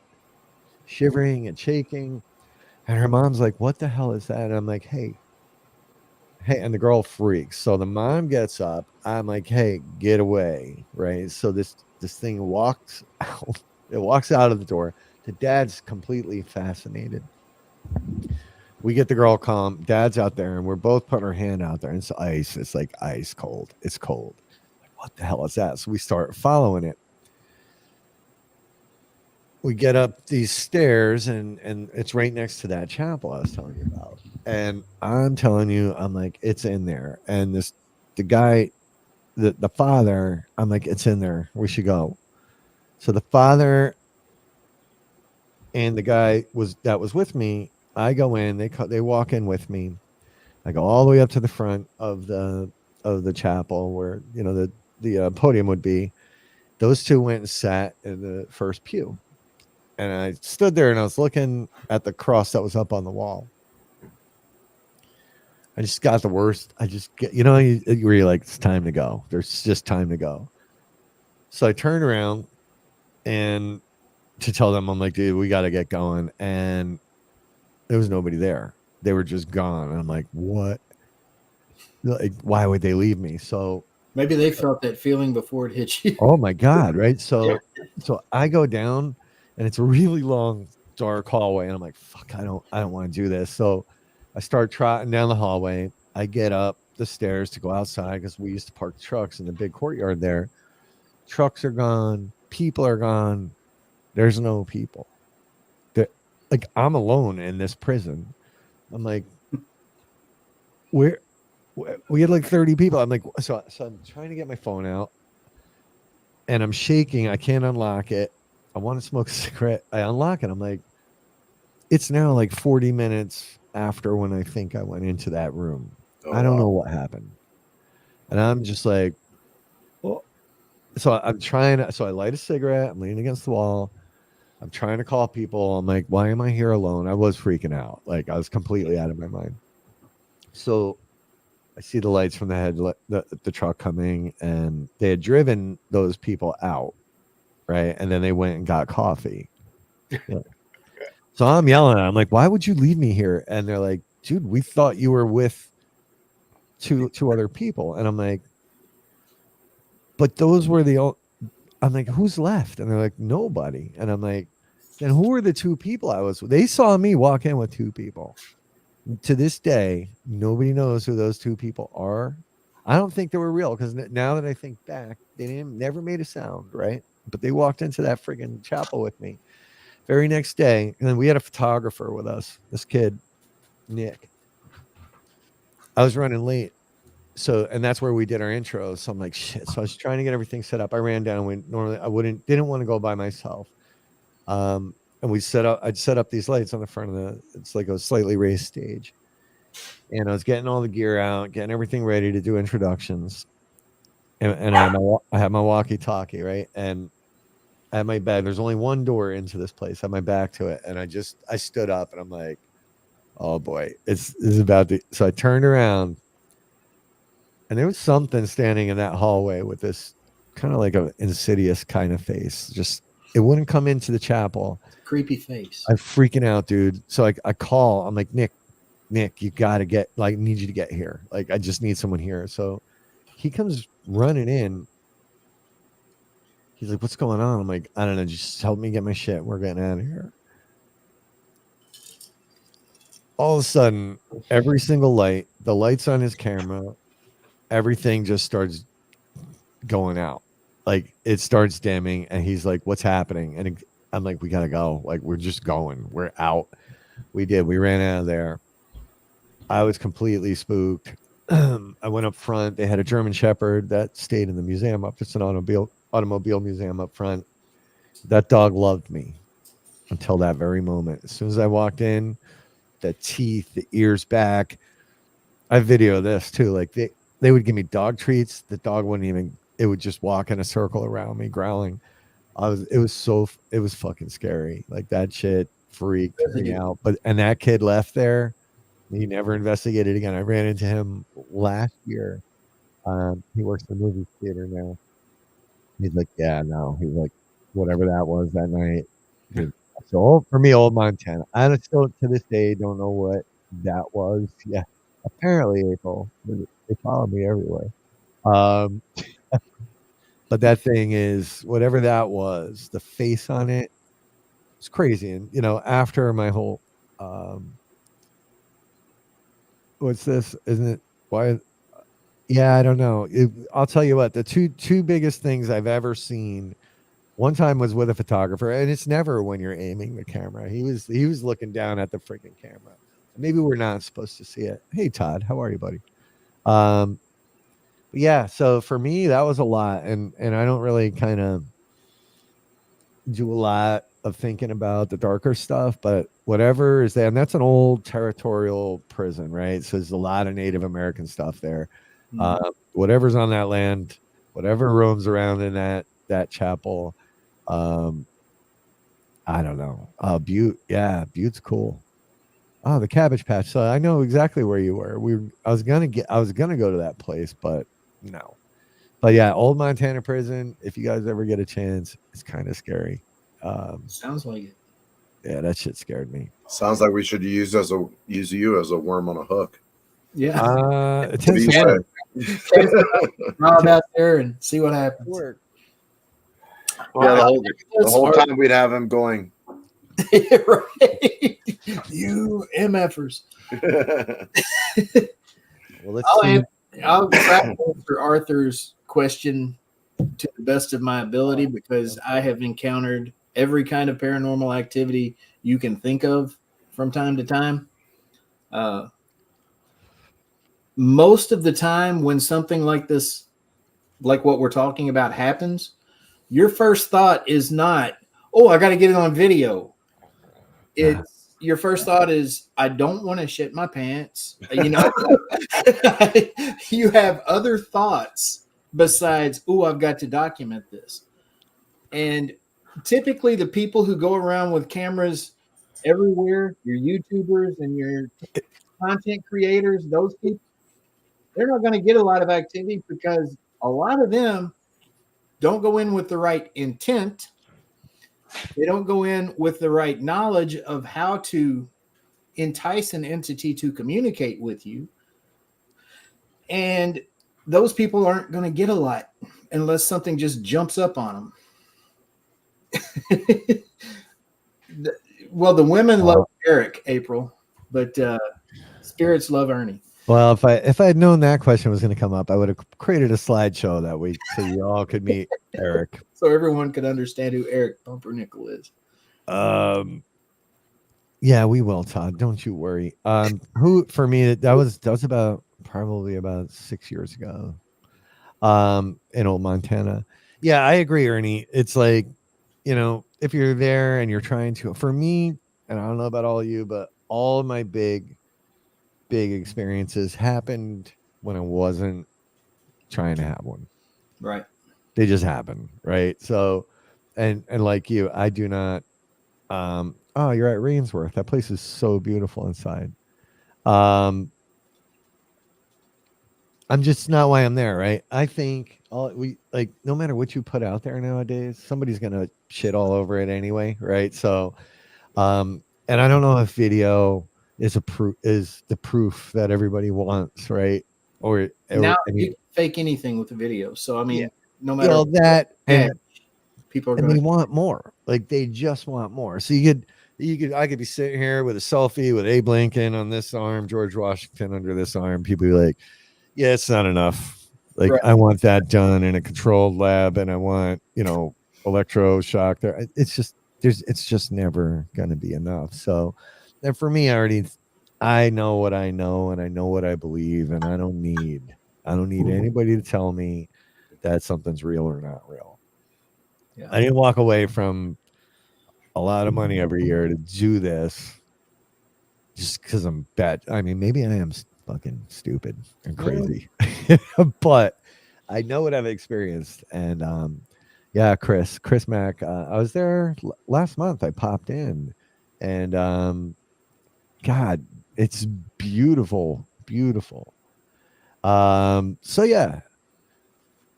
shivering and shaking, and her mom's like, what the hell is that? And I'm like, hey, and the girl freaks. So the mom gets up. I'm like, hey, get away, right? So this thing walks out. It walks out of the door. The dad's completely fascinated. We get the girl calm. Dad's out there, and we're both putting our hand out there, and it's ice. It's like ice cold. It's cold. Like, what the hell is that? So we start following it. We get up these stairs, and it's right next to that chapel I was telling you about. And I'm telling you, I'm like, it's in there. And the guy, the father, I'm like, it's in there. We should go. So the father and the guy that was with me, I go in. They walk in with me. I go all the way up to the front of the chapel where the podium would be. Those two went and sat in the first pew. And I stood there and I was looking at the cross that was up on the wall. I just got the worst. I just get, you're like, it's time to go. There's just time to go. So I turned around and to tell them, I'm like, dude, we got to get going. And there was nobody there. They were just gone. And I'm like, what? Like, why would they leave me? So maybe they felt that feeling before it hit you. oh my God. Right. So I go down, and it's a really long, dark hallway. And I'm like, fuck, I don't want to do this. So I start trotting down the hallway. I get up the stairs to go outside because we used to park trucks in the big courtyard there. Trucks are gone. People are gone. There's no people. Like, I'm alone in this prison. I'm like, we had like 30 people. I'm like, so I'm trying to get my phone out. and I'm shaking. I can't unlock it. I want to smoke a cigarette. I unlock it. I'm like, it's now like 40 minutes after when I think I went into that room. Oh, I don't know wow. what happened. And I'm just like, well, so I'm trying to, so I light a cigarette. I'm leaning against the wall. I'm trying to call people. I'm like, why am I here alone? I was freaking out. Like I was completely out of my mind. So I see the lights from the truck coming, and they had driven those people out, right? And then they went and got coffee. Yeah. So I'm yelling at them, I'm like, why would you leave me here? And they're like, dude, we thought you were with two other people. And I'm like, but those were I'm like, who's left? And they're like, nobody. And I'm like, then who were the two people I was with? They saw me walk in with two people. To this day, nobody knows who those two people are. I don't think they were real because now that I think back, they never made a sound, right? But they walked into that friggin' chapel with me. Very next day, and then we had a photographer with us, this kid, Nick. I was running late. So, and that's where we did our intro. So I'm like, shit. So I was trying to get everything set up. I ran down when normally didn't want to go by myself. And I'd set up these lights on the front of it's like a slightly raised stage. And I was getting all the gear out, getting everything ready to do introductions. And I had my walkie-talkie, right? And at my bed, there's only one door into this place. I had my back to it. And I stood up and I'm like, oh boy, this is about to. So I turned around and there was something standing in that hallway with this kind of like an insidious kind of face. Just, it wouldn't come into the chapel. Creepy face. I'm freaking out, dude. So I call, I'm like, Nick, you got to need you to get here. Like, I just need someone here. So he comes running in. He's like, what's going on? I'm like, I don't know. Just help me get my shit. We're getting out of here. All of a sudden, every single light, the lights on his camera, everything just starts going out. Like it starts dimming and he's like, what's happening? And I'm like, we got to go. Like, we're just going. We're out. We ran out of there. I was completely spooked. I went up front. They had a German Shepherd that stayed in the museum it's an automobile museum up front. That dog loved me until that very moment. As soon as I walked in, the teeth, the ears back. I video this too. Like they would give me dog treats. The dog it would just walk in a circle around me growling. It was fucking scary. Like that shit freaked me out. And that kid left there. He never investigated again. I ran into him last year. He works in the movie theater now. He's like, yeah, no. He's like, whatever that was that night. So for me, old Montana. I still to this day don't know what that was. Yeah, apparently April. They follow me everywhere. But that thing is whatever that was. The face on it was crazy. And after my whole, what's this? Isn't it? Why? Yeah, I don't know. I'll tell you what. The two biggest things I've ever seen. One time was with a photographer, and it's never when you're aiming the camera. He was looking down at the freaking camera. Maybe we're not supposed to see it. Hey Todd, how are you, buddy? Yeah. So for me, that was a lot, and I don't really kind of do a lot of thinking about the darker stuff, but whatever is there, and that's an old territorial prison, right? So there's a lot of Native American stuff there. Whatever's on that land, whatever roams around in that chapel. I don't know. Butte. Yeah, Butte's cool. Oh, the Cabbage Patch. So I know exactly where you were. I was gonna go to that place, but no. But yeah, old Montana prison. If you guys ever get a chance, it's kind of scary. Sounds like it. Yeah, that shit scared me. Sounds like we should use you as a worm on a hook. Yeah. It tends to work. Rob out there and see what happens. Work. Yeah, the whole time we'd have him going. Right. You MFers. Well, let's see. I'll try to answer Arthur's question to the best of my ability because I have encountered every kind of paranormal activity you can think of from time to time. Most of the time when something like this, like what we're talking about, happens, your first thought is not, oh, I got to get it on video. It's your first thought is, I don't want to shit my pants. You know, you have other thoughts besides, oh, I've got to document this. And typically the people who go around with cameras everywhere, your YouTubers and your content creators, those people, they're not going to get a lot of activity because a lot of them don't go in with the right intent. They don't go in with the right knowledge of how to entice an entity to communicate with you. And those people aren't going to get a lot unless something just jumps up on them. Well, the women love Eric, April, but spirits love Ernie. Well, if I had known that question was going to come up, I would have created a slideshow that week so you all could meet Eric. So everyone could understand who Eric Pumpernickel is. Yeah, we will, Todd. Don't you worry. Who for me that was about probably about 6 years ago. In old Montana. Yeah, I agree, Ernie. It's like, you know, if you're there and you're trying to, for me, and I don't know about all of you, but all of my big experiences happened when I wasn't trying to have one. Right. They just happen, right? So, and like you, I do not. Oh, you're at Rainsworth. That place is so beautiful inside. I'm just not why I'm there, right? I think no matter what you put out there nowadays, somebody's gonna shit all over it anyway, right? So, and I don't know if video is the proof that everybody wants, right? Or Now I mean, you can fake anything with a video. So I mean, yeah. no matter that and people are and going they to want more. Like they just want more. So I could be sitting here with a selfie with Abe Lincoln on this arm, George Washington under this arm. People be like, yeah, it's not enough. Like Right. I want that done in a controlled lab, and I want, electroshock there. It's just never going to be enough. So, and for me, I know what I know, and I know what I believe, and I don't need anybody to tell me that something's real or not real. Yeah. I didn't walk away from a lot of money every year to do this just because I'm bad. I mean, maybe I am fucking stupid and crazy, but I know what I've experienced. And yeah, Chris Mack, I was there last month. I popped in, and God, it's beautiful. So yeah,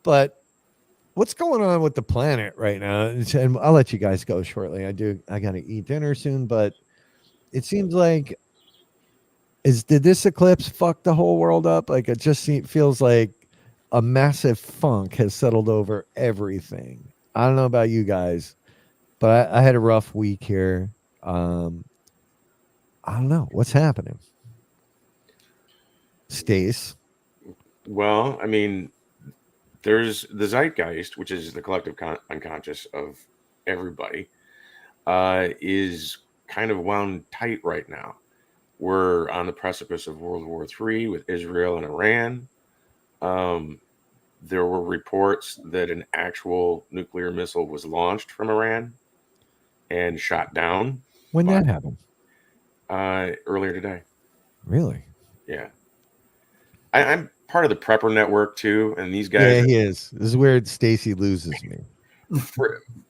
but what's going on with the planet right now? And I'll let you guys go shortly. I got to eat dinner soon, but it seems like did this eclipse fuck the whole world up? Like it just feels like a massive funk has settled over everything. I don't know about you guys, but I had a rough week here. I don't know what's happening. Stace. Well, I mean, there's the zeitgeist, which is the collective unconscious of everybody, is kind of wound tight right now. We're on the precipice of World War III with Israel and Iran. There were reports that an actual nuclear missile was launched from Iran and shot down. When that happened? Earlier today. Really? Yeah. I'm part of the Prepper Network too, and these guys. Yeah, he is. This is where Stacy loses me.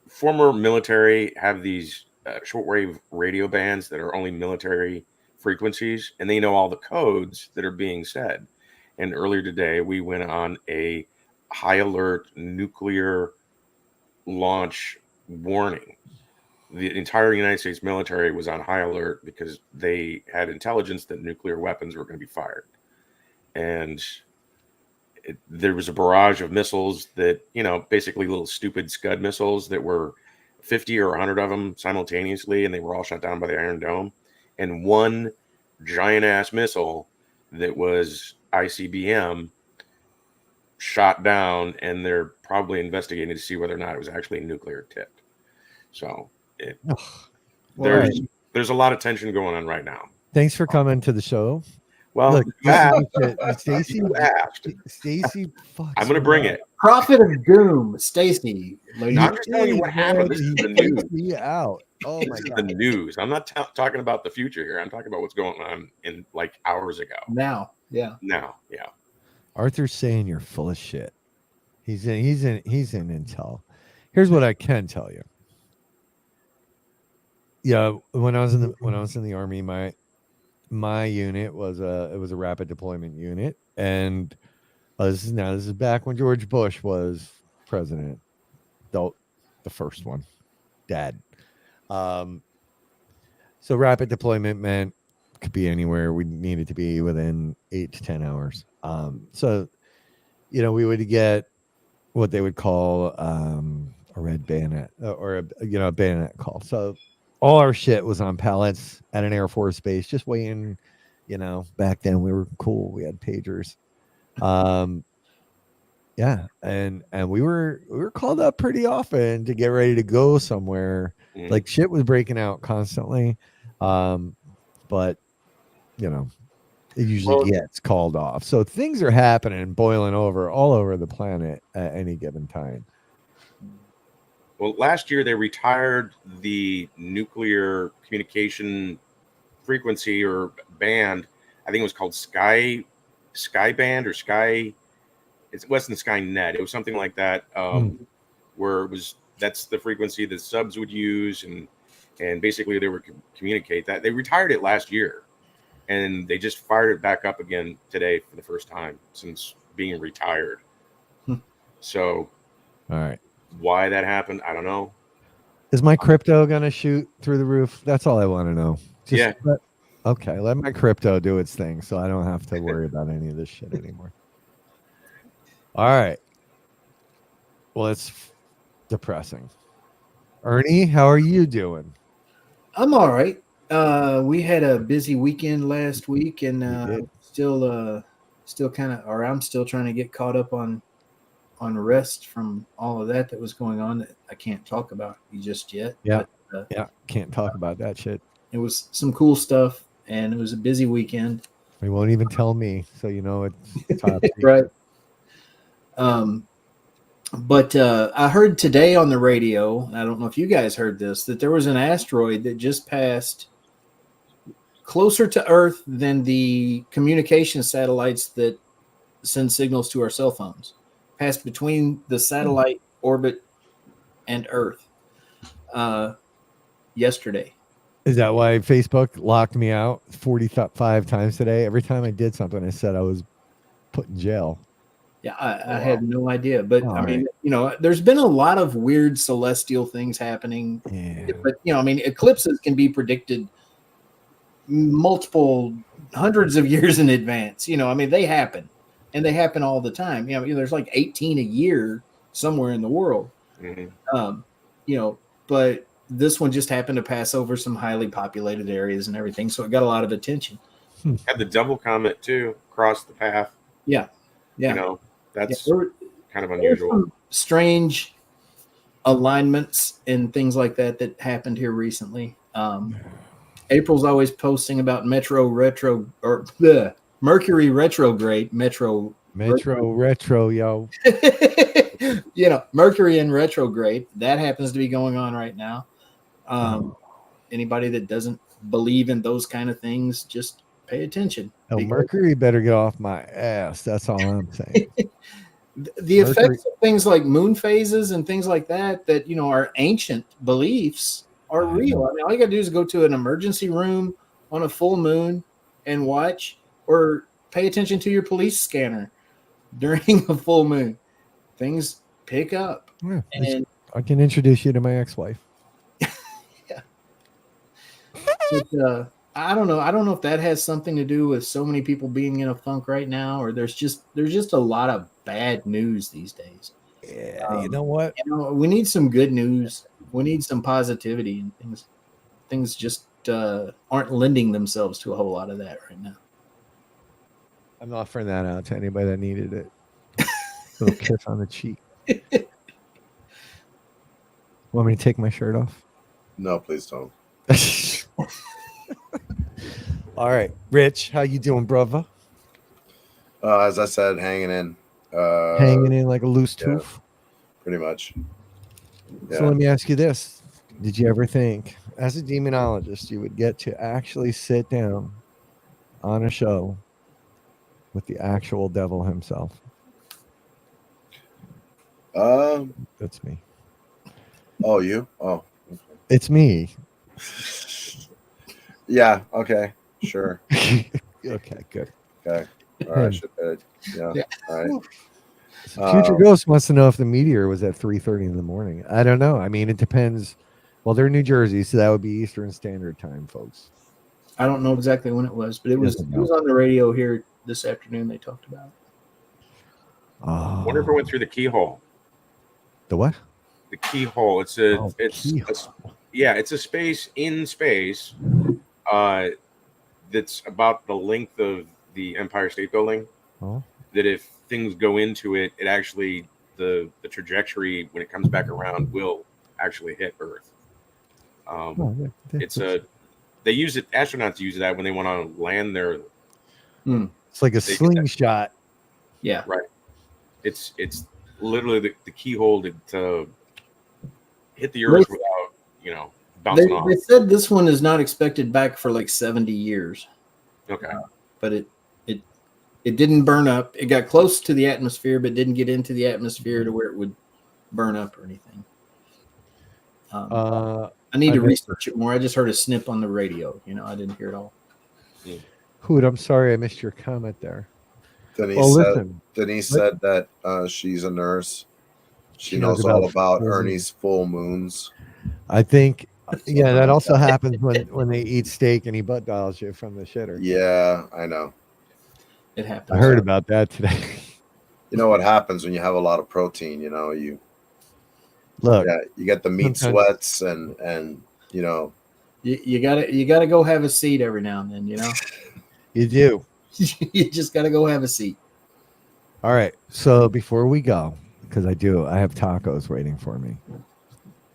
Former military have these shortwave radio bands that are only military frequencies, and they know all the codes that are being said. And earlier today, we went on a high alert nuclear launch warning. The entire United States military was on high alert because they had intelligence that nuclear weapons were going to be fired. And there was a barrage of missiles that, basically little stupid Scud missiles that were 50 or 100 of them simultaneously, and they were all shot down by the Iron Dome. And one giant ass missile that was ICBM shot down, and they're probably investigating to see whether or not it was actually nuclear tipped. So there's a lot of tension going on right now. Thanks for coming to the show. Well, look, Stacy, I'm going to bring it. Prophet of Doom, Stacy. I'm just telling you what happened. This is the news. Me out. Oh my This is god. the news. I'm not talking about the future here. I'm talking about what's going on in like hours ago. Now, yeah. Now, yeah. Arthur's saying you're full of shit. He's in intel. Here's what I can tell you. Yeah, when I was in the army, my unit was a rapid deployment unit, and this is back when George Bush was president, the first one, Dad. So rapid deployment meant could be anywhere. We needed to be within 8 to 10 hours. So we would get what they would call a red bayonet or a bayonet call. So all our shit was on pallets at an Air Force base, just waiting. Back then we were cool. We had pagers. Yeah, and we were called up pretty often to get ready to go somewhere. Like shit was breaking out constantly, but it usually gets called off. So things are happening, boiling over all over the planet at any given time. Well, last year they retired the nuclear communication frequency or band. I think it was called Sky Band or Sky. It wasn't Skynet. It was something like that, where that's the frequency that subs would use, and basically they would communicate that. They retired it last year, and they just fired it back up again today for the first time since being retired. So, all right, why that happened, I don't know. Is my crypto gonna shoot through the roof? That's all I want to know. Yeah. Let my crypto do its thing, so I don't have to worry about any of this shit anymore. All right. Well, it's depressing. Ernie, how are you doing? I'm all right. We had a busy weekend last week, and still kind of, or I'm still trying to get caught up on rest from all of that was going on that I can't talk about just yet. Yeah, can't talk about that shit. It was some cool stuff, and it was a busy weekend. They won't even tell me, so it's top right. But I heard today on the radio, I don't know if you guys heard this, that there was an asteroid that just passed closer to Earth than the communication satellites that send signals to our cell phones. Passed between the satellite orbit and Earth yesterday. Is that why Facebook locked me out 45 times today? Every time I did something, I said I was put in jail. Yeah, I had no idea. But I mean, there's been a lot of weird celestial things happening. Yeah. But, eclipses can be predicted multiple hundreds of years in advance. They happen. And they happen all the time. There's like 18 a year somewhere in the world. Mm-hmm. But this one just happened to pass over some highly populated areas and everything. So it got a lot of attention. Had the double comet too, cross the path. Yeah. Yeah. That's kind of unusual. Strange alignments and things like that happened here recently. April's always posting about Mercury retrograde. Metro retro, yo. Mercury in retrograde. That happens to be going on right now. Anybody that doesn't believe in those kind of things, just pay attention. Oh, Mercury better get off my ass. That's all I'm saying. The effects of things like moon phases and things like that are ancient beliefs are real. I mean, all you got to do is go to an emergency room on a full moon and watch, or pay attention to your police scanner during a full moon. Things pick up. Yeah, and I can introduce you to my ex-wife. Yeah. But, I don't know. I don't know if that has something to do with so many people being in a funk right now, or there's just a lot of bad news these days. Yeah, you know what? We need some good news. We need some positivity, and things just aren't lending themselves to a whole lot of that right now. I'm offering that out to anybody that needed it. Little kiss on the cheek. Want me to take my shirt off? No, please don't. All right, Rich, how you doing, brother? As I said, hanging in. hanging in like a loose yeah. tooth. Pretty much. So let me ask you this. Did you ever think, as a demonologist, you would get to actually sit down on a show with the actual devil himself? That's me. Oh, you? Oh. It's me. Yeah. Okay. Sure. Okay, good. Okay. All right. Yeah. Yeah. All right. So Future Ghost wants to know if the meteor was at 3:30 in the morning. I don't know. I mean, it depends. Well, they're in New Jersey, so that would be Eastern Standard Time, folks. I don't know exactly when it was, but it was on the radio here this afternoon. They talked about it. I wonder if it went through the keyhole. The what? The keyhole. It's a space in space. That's about the length of the Empire State Building. Oh. That if things go into it, it actually the trajectory when it comes back around will actually hit Earth. They use it. Astronauts use that when they want to land their. It's like a slingshot. Yeah. Right. It's literally the keyhole to hit the Earth without bouncing off. They said this one is not expected back for like 70 years. Okay. But it didn't burn up. It got close to the atmosphere, but didn't get into the atmosphere to where it would burn up or anything. I need to research it more. I just heard a snip on the radio. I didn't hear it all. Hoot, I'm sorry I missed your comment there. Denise said that she's a nurse. She knows all about Ernie's full moons. I think, that also happens when they eat steak and he butt dials you from the shitter. Yeah, I know. It happens. I heard about that today. You know what happens when you have a lot of protein? You get the meat sweats and you gotta go have a seat every now and then. You do. You just gotta go have a seat. All right. So before we go, because I have tacos waiting for me.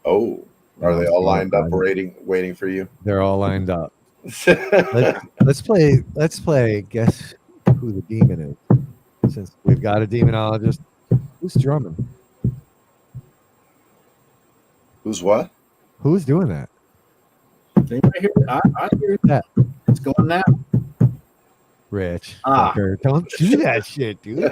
Oh, are they all lined up waiting for you? They're all lined up. Let's play guess who the demon is. Since we've got a demonologist. Who's drumming? Who's what? Who's doing that? I hear that. It's going now. Rich. Fucker. Don't do that shit, dude.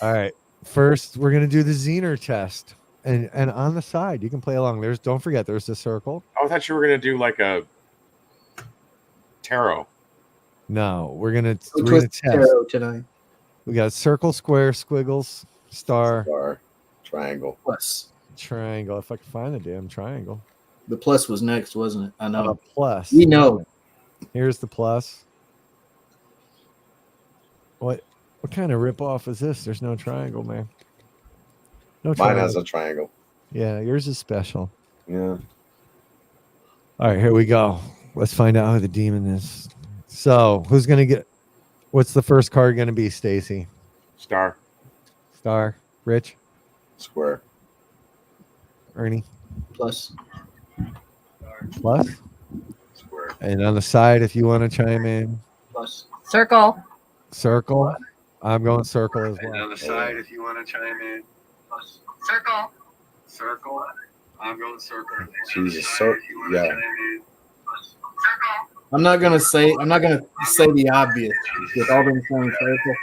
All right. First, we're gonna do the Zener test. And on the side, you can play along. Don't forget, there's the circle. I thought you were gonna do like a tarot. No, we're gonna test tarot tonight. We got circle, square, squiggles, star, triangle, plus. Triangle. If I can find the damn triangle. The plus was next, wasn't it? I know. Plus. We know. Here's the plus. What kind of ripoff is this? There's no triangle, man. No triangle. Mine has a triangle. Yeah, yours is special. Yeah. All right, here we go. Let's find out who the demon is. So, who's going to get... What's the first card going to be, Stacy? Star. Rich? Square. Ernie? Plus. Square. And on the side, if you want to chime in. Plus. Circle. I'm going circle as well. And on the side, if you want to chime in. Plus. Circle. I'm going circle. Jesus, yeah. I'm not gonna say the obvious with all them saying circle.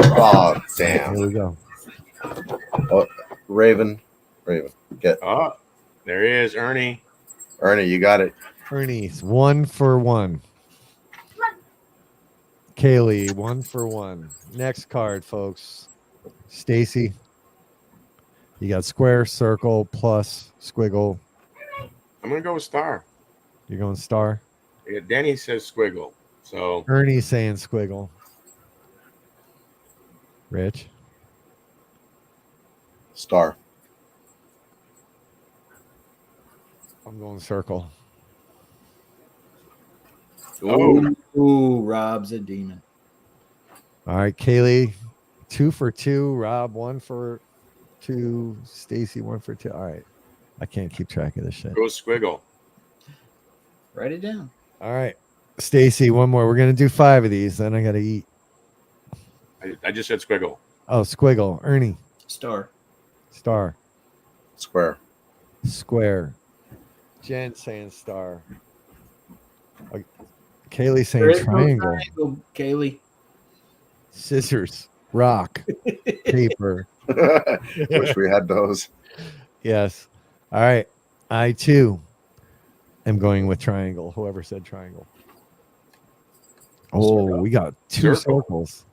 Oh, damn. Here we go. Oh, Raven, get. Oh, there he is, Ernie. Ernie, you got it. Ernie's 1 for 1. Kaylee, 1 for 1. Next card, folks. Stacy. You got square, circle, plus, squiggle. I'm gonna go with star. You're going star. Yeah, Danny says squiggle. So Ernie's saying squiggle. Rich. Star. I'm going circle. Ooh, Rob's a demon. All right, Kaylee, 2 for 2. Rob, 1 for 2. Stacy, 1 for 2. All right. I can't keep track of this shit. go squiggle. Write it down. All right. Stacy, one more. We're going to do 5 of these. Then I got to eat. I just said squiggle. Oh, squiggle. Ernie. Star. Star. Square. Square. Jen saying star. Kaylee There saying is no triangle. triangle, Kaylee. Scissors. Rock. Paper. Wish we had those. Yes. All right. I too am going with triangle. Whoever said triangle. Oh, Circle. we got two Circle. circles.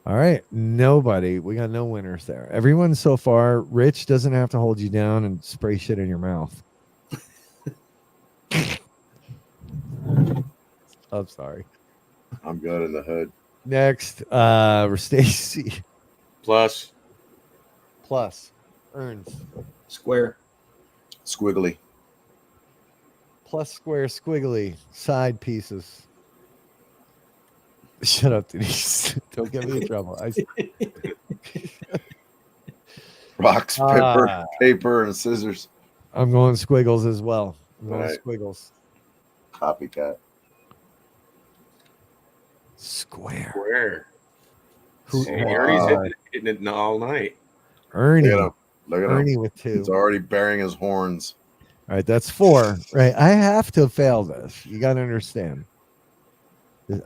All right. Nobody. We got no winners there. Everyone so far, Rich doesn't have to hold you down and spray shit in your mouth. I'm sorry. I'm good in the hood. Next, Stacy. Plus. Plus. Earns. Square. Squiggly. Plus square squiggly. Side pieces. Shut up, Denise. Don't get me in trouble. Rocks, paper, and scissors. I'm going squiggles as well. I'm going Right. squiggles. Copycat. Square. Where? Who? Hey, Ernie's hitting it all night. Ernie. Look at him. Look at Ernie him. with 2. He's already bearing his horns. All right, that's 4. Right, I have to fail this. You got to understand.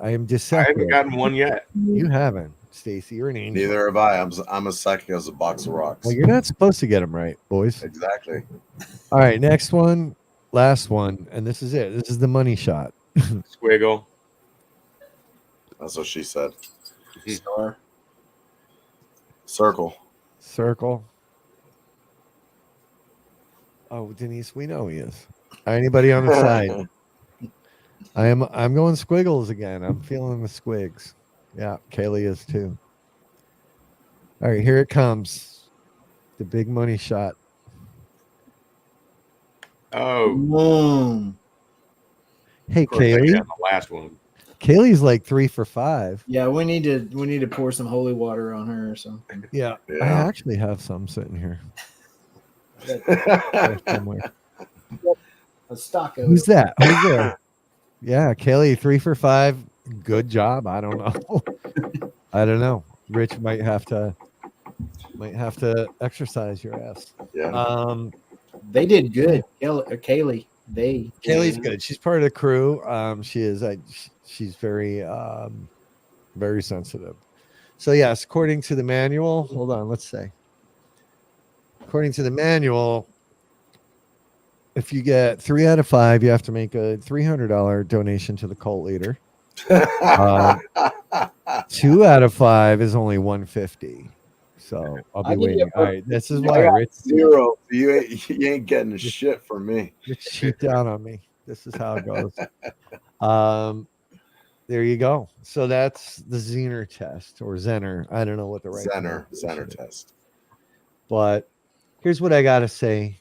I am I dyslexic. haven't gotten one yet. You haven't, Stacy. You're an angel. Neither have I. I'm as psychic as a box of rocks. Well, you're not supposed to get them right, boys. Exactly. All right, next one, last one, and this is it. This is the money shot. Squiggle. That's what she said. Star. Circle. Circle. Oh, Denise, we know he is. Anybody on the side? I'm going squiggles again. I'm feeling the squigs. Yeah, Kaylee is too. All right, here it comes. The big money shot. Oh, Boom. Hey, of course I Kaylee. got the last one. Kaylee's like 3 for 5. Yeah, we need to pour some holy water on her or something. Yeah, I Yeah. actually have some sitting here somewhere. A stock of Who's that? Who's there? Yeah, Kaylee, 3 for 5. Good job. I don't know. I don't know. Rich might have to exercise your ass. Yeah. They did good. Kaylee. Kaylee's good. She's part of the crew. She is. She's very, very sensitive. So yes, according to the manual. Hold on. Let's say. According to the manual, if you get 3 out of 5, you have to make a $300 donation to the cult leader. 2 out of 5 is only $150. So I'll be waiting. All right, this is why Rich 0. You ain't getting the shit from me. Rich cheat down on me. This is how it goes. There you go. So that's the Zener test or Zener. I don't know what the right Zener is. test. But here's what I gotta say.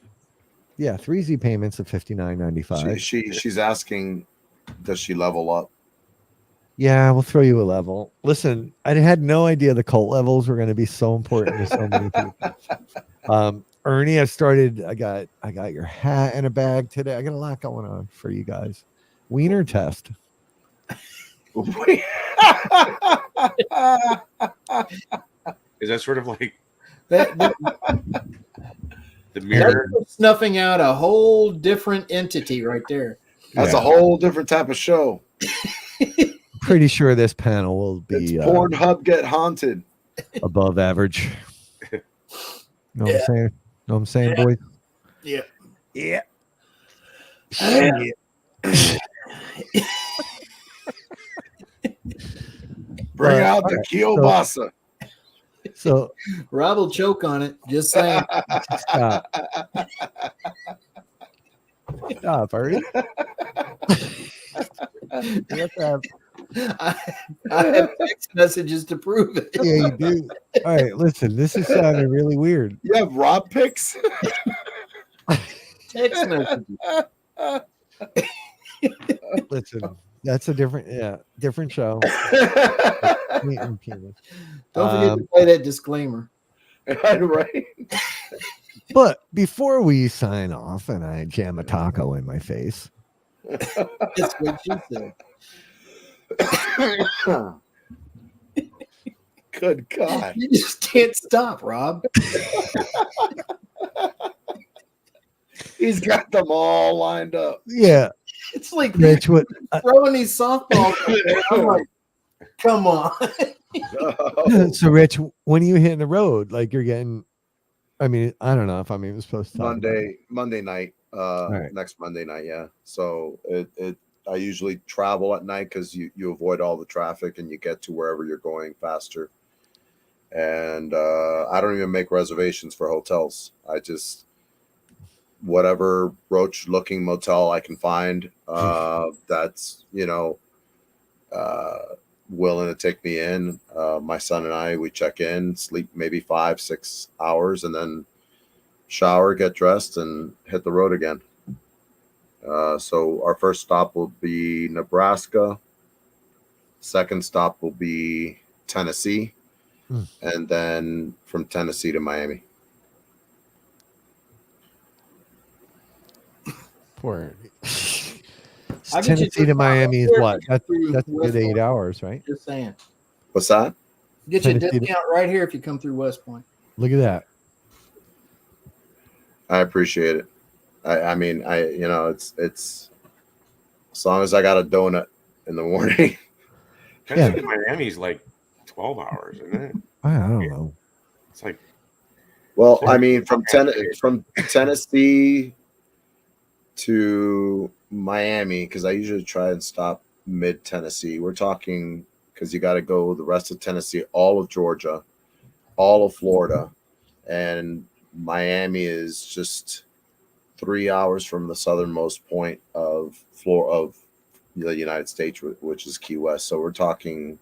Yeah, 3Z payments of $59.95. She's asking, does she level up? Yeah, we'll throw you a level. Listen, I had no idea the cult levels were going to be so important to so many people. Ernie, I got your hat in a bag today. I got a lot going on for you guys. Wiener test. Is that sort of like that the mirror? that's snuffing out a whole different entity right there. That's Yeah. a whole different type of show. Pretty sure this panel will It's be Pornhub Get Haunted. above average. Know what I'm saying? Know what I'm saying, boys? Yeah. Yeah. Bring out the kielbasa. So Rob will choke on it. Just saying. stop. Stop, Ernie. You have to have- I have text messages to prove it. yeah, you do. All right, listen, this is sounding really weird. You have Rob picks? Text messages. Listen, that's a different show. Meat and penis. Don't forget to play that disclaimer. Right. But before we sign off and I jam a taco in my face, That's what she said. Good God. You just can't stop, Rob. He's got them all lined up. Yeah, It's like Rich. What? throwing these softballs. Out there. I'm like, come on. So, Rich, when are you hitting the road? Like you're getting. I mean, I don't know if I'm even supposed to talk about it. Monday night. right. Next Monday night, yeah. So I usually travel at night because you avoid all the traffic and you get to wherever you're going faster. And I don't even make reservations for hotels. I just whatever roach looking motel I can find that's willing to take me in. My son and I, we check in, sleep maybe 5-6 hours, and then shower, get dressed, and hit the road again. So our first stop will be Nebraska. Second stop will be Tennessee. And then from Tennessee to Miami. Poor. I get you Tennessee to Miami is what? That's through a good West 8 Point. hours, right? Just saying. What's that? Get you a Tennessee to- discount right here if you come through West Point. Look at that. I appreciate it. I mean, it's as long as I got a donut in the morning. Tennessee to Miami's like 12 hours, isn't it? I don't know. It's like, Well, I mean, from Tennessee to Miami, because I usually try and stop mid Tennessee. We're talking because you got to go the rest of Tennessee, all of Georgia, all of Florida, and Miami is just 3 hours from the southernmost point of the United States, which is Key West. So we're talking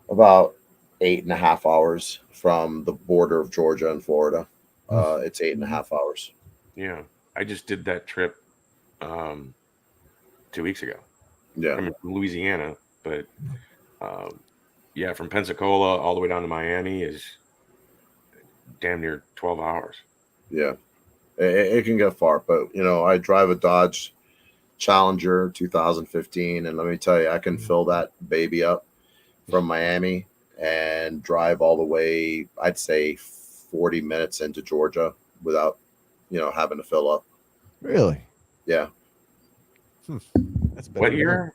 about 8.5 hours from the border of Georgia and Florida. It's 8.5 hours. yeah, I just did that trip 2 weeks ago. Yeah. From Louisiana, but yeah, from Pensacola all the way down to Miami is damn near 12 hours. Yeah. It can get far, but I drive a Dodge Challenger 2015, and let me tell you, I can fill that baby up from Miami and drive all the way, I'd say 40 minutes into Georgia without having to fill up. Really? Yeah. That's better What than year?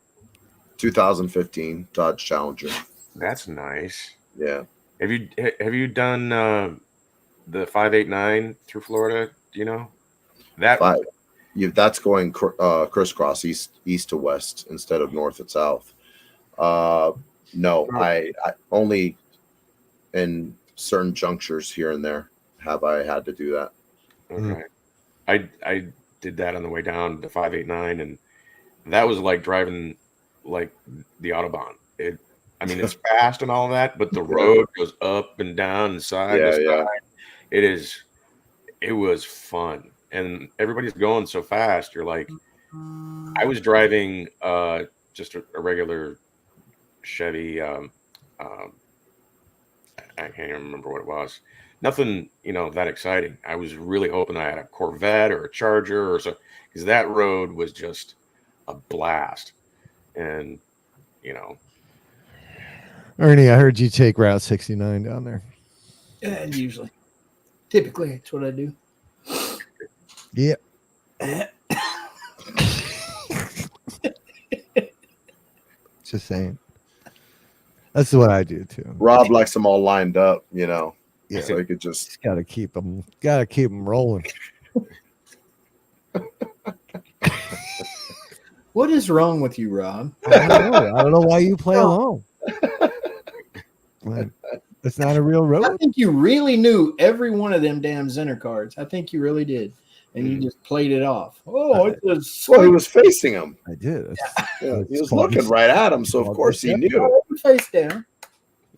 2015 Dodge Challenger. That's nice. Yeah. Have you done the 589 through Florida? Do you know that? That's going crisscross east to west instead of north and south. No, I only in certain junctures here and there have I had to do that. Okay. I did that on the way down the 589, and that was like driving like the Autobahn. It's fast and all that, but the road goes up and down and side to side. It was fun, and everybody's going so fast. You're like, I was driving just a regular Chevy. I can't even remember what it was. Nothing, that exciting. I was really hoping I had a Corvette or a Charger or so, because that road was just a blast. And Ernie, I heard you take Route 69 down there. Yeah, typically, that's what I do. Yeah. Just saying. That's what I do too. Rob likes them all lined up, Yeah. so he could just Gotta keep them rolling. What is wrong with you, Rob? I don't know why you play along. Like, it's not a real I road. think you really knew every one of them damn Zenner cards. I think you really did. And you just played it off. Oh, it's well, he was facing him. I did. He was looking right at him, so of course he knew. Face down.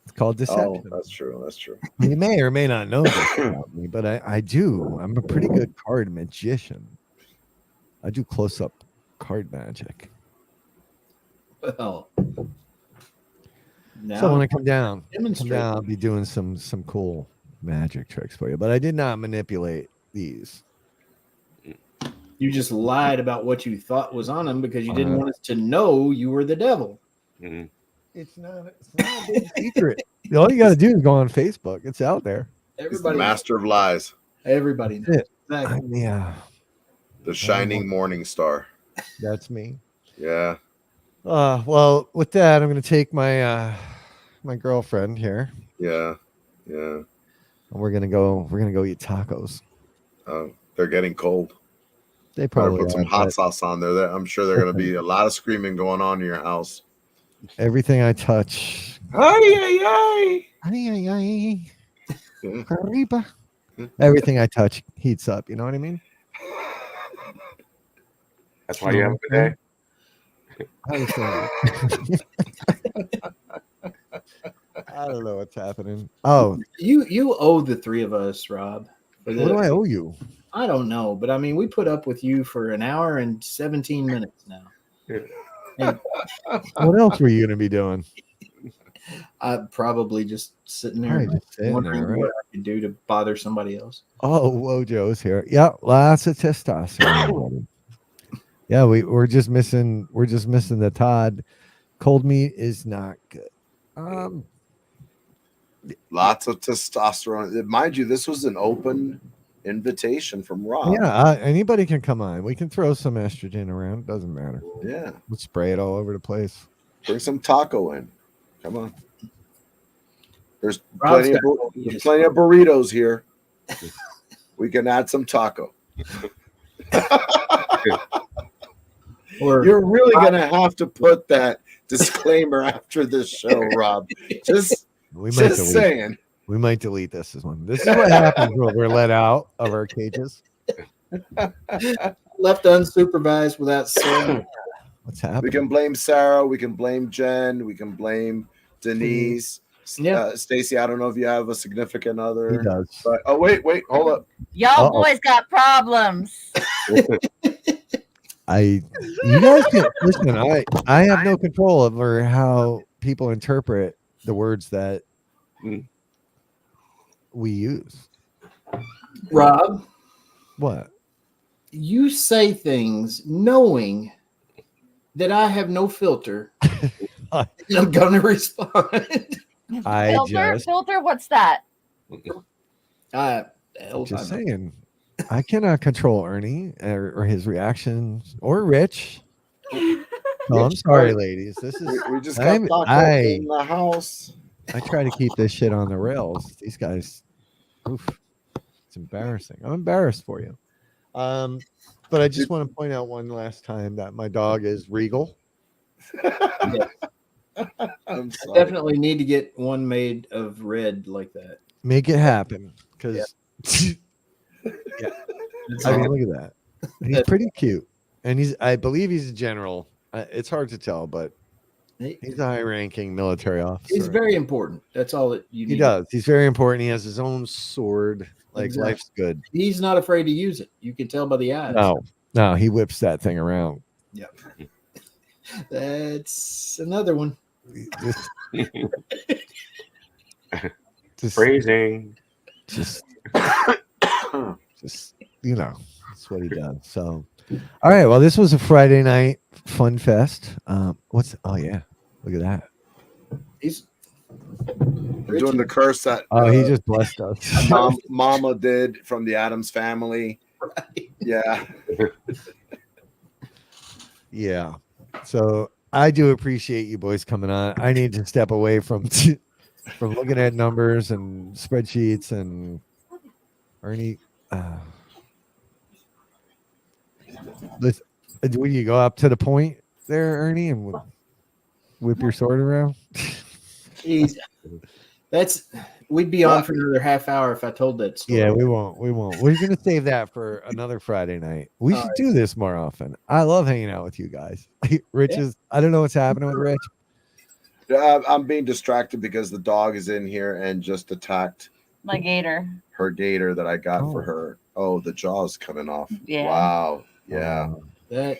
It's called deception. Oh, that's true. That's true. You may or may not know this about me, but I do. I'm a pretty good card magician. I do close-up card magic. Well, So when I come down, demonstrate. I'll be doing some cool magic tricks for you. But I did not manipulate these. You just lied about what you thought was on them because you didn't want us to know you were the devil. mhm. It's not a big secret. All you got to do is go on Facebook. It's out there. He's the Everybody, master of lies, everybody knows. That's it. Exactly. Yeah, the shining morning star. that's me. Yeah. Well, with that, I'm going to take my my girlfriend here, Yeah. and we're gonna go eat tacos. They're getting cold. They Better probably put some are, hot but sauce on there. I'm sure there's going to be a lot of screaming going on in your house. everything I touch, Ay, ay, ay. Yeah. arriba. Everything I touch heats up. You know what I mean? That's why you have a bidet. I was saying. I don't know what's happening. Oh, You owe the three of us, Rob. For what do I owe you? I don't know, but I mean, we put up with you for an hour and 17 minutes now. And What else were you going to be doing? I'm probably just sitting there Probably just sitting wondering there, right? what I could do to bother somebody else. Oh, Wojo's here. Yeah, lots of testosterone. buddy. Yeah, we're just missing the Todd. Cold meat is not good. Lots of testosterone. Mind you, this was an open invitation from Rob. Yeah, anybody can come on. We can throw some estrogen around. Doesn't matter. Yeah. We'll spray it all over the place. Bring some taco in. Come on. There's Rob's plenty of burritos here. We can add some taco. Or You're really gonna have to put that disclaimer after this show, Rob. Just saying. We might delete this one. This is what happens when we're let out of our cages. left unsupervised without saying. What's happening? We can blame Sarah. We can blame Jen. We can blame Denise. Yeah. Stacy, I don't know if you have a significant other. He does. But wait, hold up. Y'all boys got problems. You guys can listen. I have no control over how people interpret the words that we use. Rob, What? you say things knowing that I have no filter. And I'm gonna respond. Filter? What's that? Just saying. I cannot control Ernie or his reactions or Rich. Oh, I'm sorry, ladies. This is We just got tacos in the house. I try to keep this shit on the rails. These guys, oof, it's embarrassing. I'm embarrassed for you. But I just want to point out one last time that my dog is Regal. I'm sorry. Definitely need to get one made of red like that. Make it happen, because yeah. I mean, look at that. He's pretty cute, and I believe he's a general. It's hard to tell, but he's a high-ranking military officer. He's very important. That's all that you need. He does. He's very important. He has his own sword. Like, Exactly. life's good. He's not afraid to use it. You can tell by the eyes. No, he whips that thing around. Yep. That's another one. Just Phrasing. just that's what he does. So, all right. Well, this was a Friday night fun fest. Oh yeah, look at that. He's We're doing the curse that He just blessed us. Mama did from the Addams Family. right. Yeah. Yeah. So I do appreciate you boys coming on. I need to step away from looking at numbers and spreadsheets and Ernie. Listen, will you go up to the point there, Ernie, and whip your sword around? We'd be on for another half hour if I told that story. Yeah, we won't. We're gonna save that for another Friday night. We should do this more often. I love hanging out with you guys. Rich is. I don't know what's happening with Rich. I'm being distracted because the dog is in here and just attacked My gator. her gator that I got for her. Oh, the jaw's coming off. Yeah. Wow. Yeah. Yeah.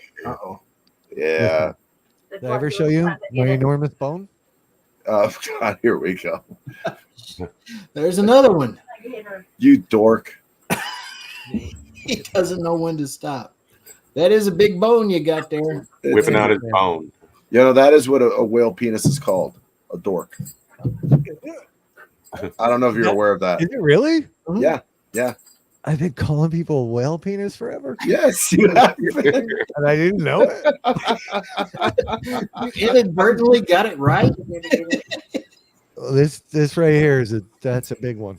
Did I ever show you my enormous bone? Oh God, here we go. There's another one. You dork. He doesn't know when to stop. That is a big bone you got there. Whipping out his bone. You know, that is what a whale penis is called. a dork. I don't know if you're aware of that. Is it really? Yeah, yeah. I've been calling people a whale penis forever, Yes, you have been. and I didn't know it. You inadvertently got it right. Well, this right here that's a big one.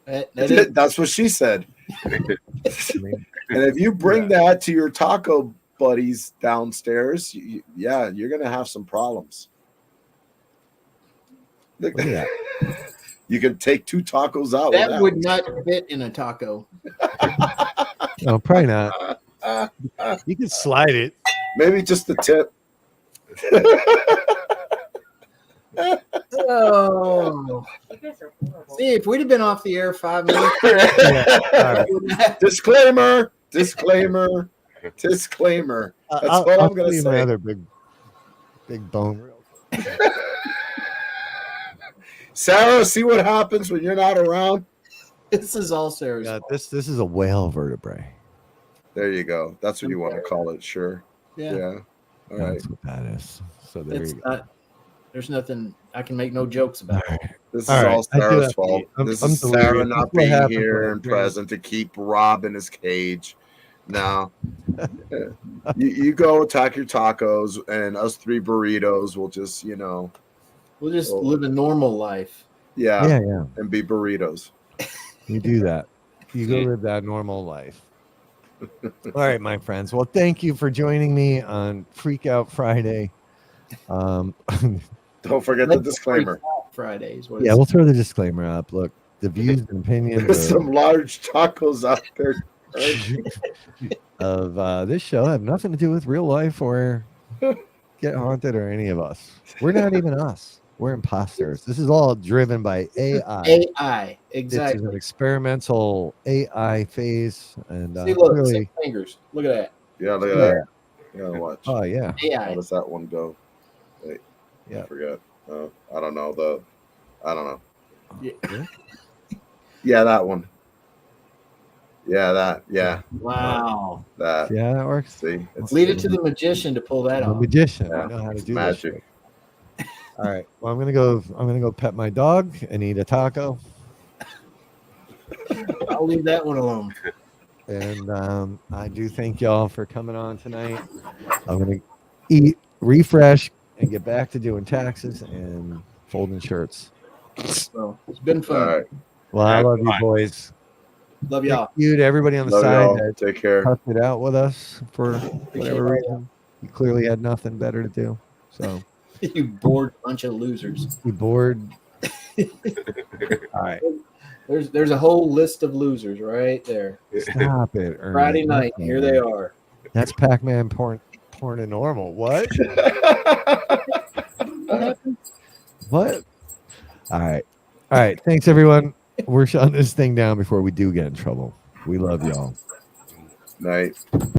That's what she said. And if you bring that to your taco buddies downstairs, you're gonna have some problems. Look at that. You can take 2 tacos out. That would not fit in a taco. No, probably not. You can slide it. Maybe just the tip. Oh. See, if we'd have been off the air 5 minutes. Disclaimer. That's what I'm going to say. My other big bone real quick. Sarah, see what happens when you're not around? This is all Sarah's fault. This is a whale vertebrae. There you go. That's what you want to call it. Sure. Yeah. All right. That's what that is. So there you go. There's nothing I can make no jokes about. This is all Sarah's fault. This is Sarah delirious. not That's what being happens here when and I'm present to keep Rob in his cage. Now, you go attack your tacos, and us 3 burritos will just, We'll just live a normal life. Yeah. and be burritos. You do that. You go live that normal life. All right, my friends. Well, thank you for joining me on Freak Out Friday. Don't forget the disclaimer. Fridays. We'll throw the disclaimer up. Look, the views and opinions There's some large tacos out there. of this show have nothing to do with real life or Get Haunted or any of us. We're not even us. We're imposters. This is all driven by AI. AI, exactly. This is an experimental AI phase, and See, look, clearly, 6 fingers. Look at that. Yeah, look at that. Yeah, watch. Oh yeah. How AI. does that one go? Wait, I forgot. I don't know. I don't know. Yeah, that one. Yeah, that. Yeah. Wow. That. Yeah, that works. See, Leave it to the magician to pull that I'm a off. magician. Yeah, I know how to do magic. This. All right. Well, I'm gonna go pet my dog and eat a taco. I'll leave that one alone. And I do thank y'all for coming on tonight. I'm gonna eat, refresh, and get back to doing taxes and folding shirts. So it's been fun. All right. Well, I love you boys. Love y'all. Thank you to everybody on the Love side y'all. that Take care. toughed it out with us for whatever it. reason. You clearly had nothing better to do. So You bored bunch of losers. you bored. All right. There's a whole list of losers right there. Stop it. Ernie. Friday night, here they are. That's Pac-Man porn and normal. What? What? All right. Thanks, everyone. We're shutting this thing down before we do get in trouble. We love y'all. Night.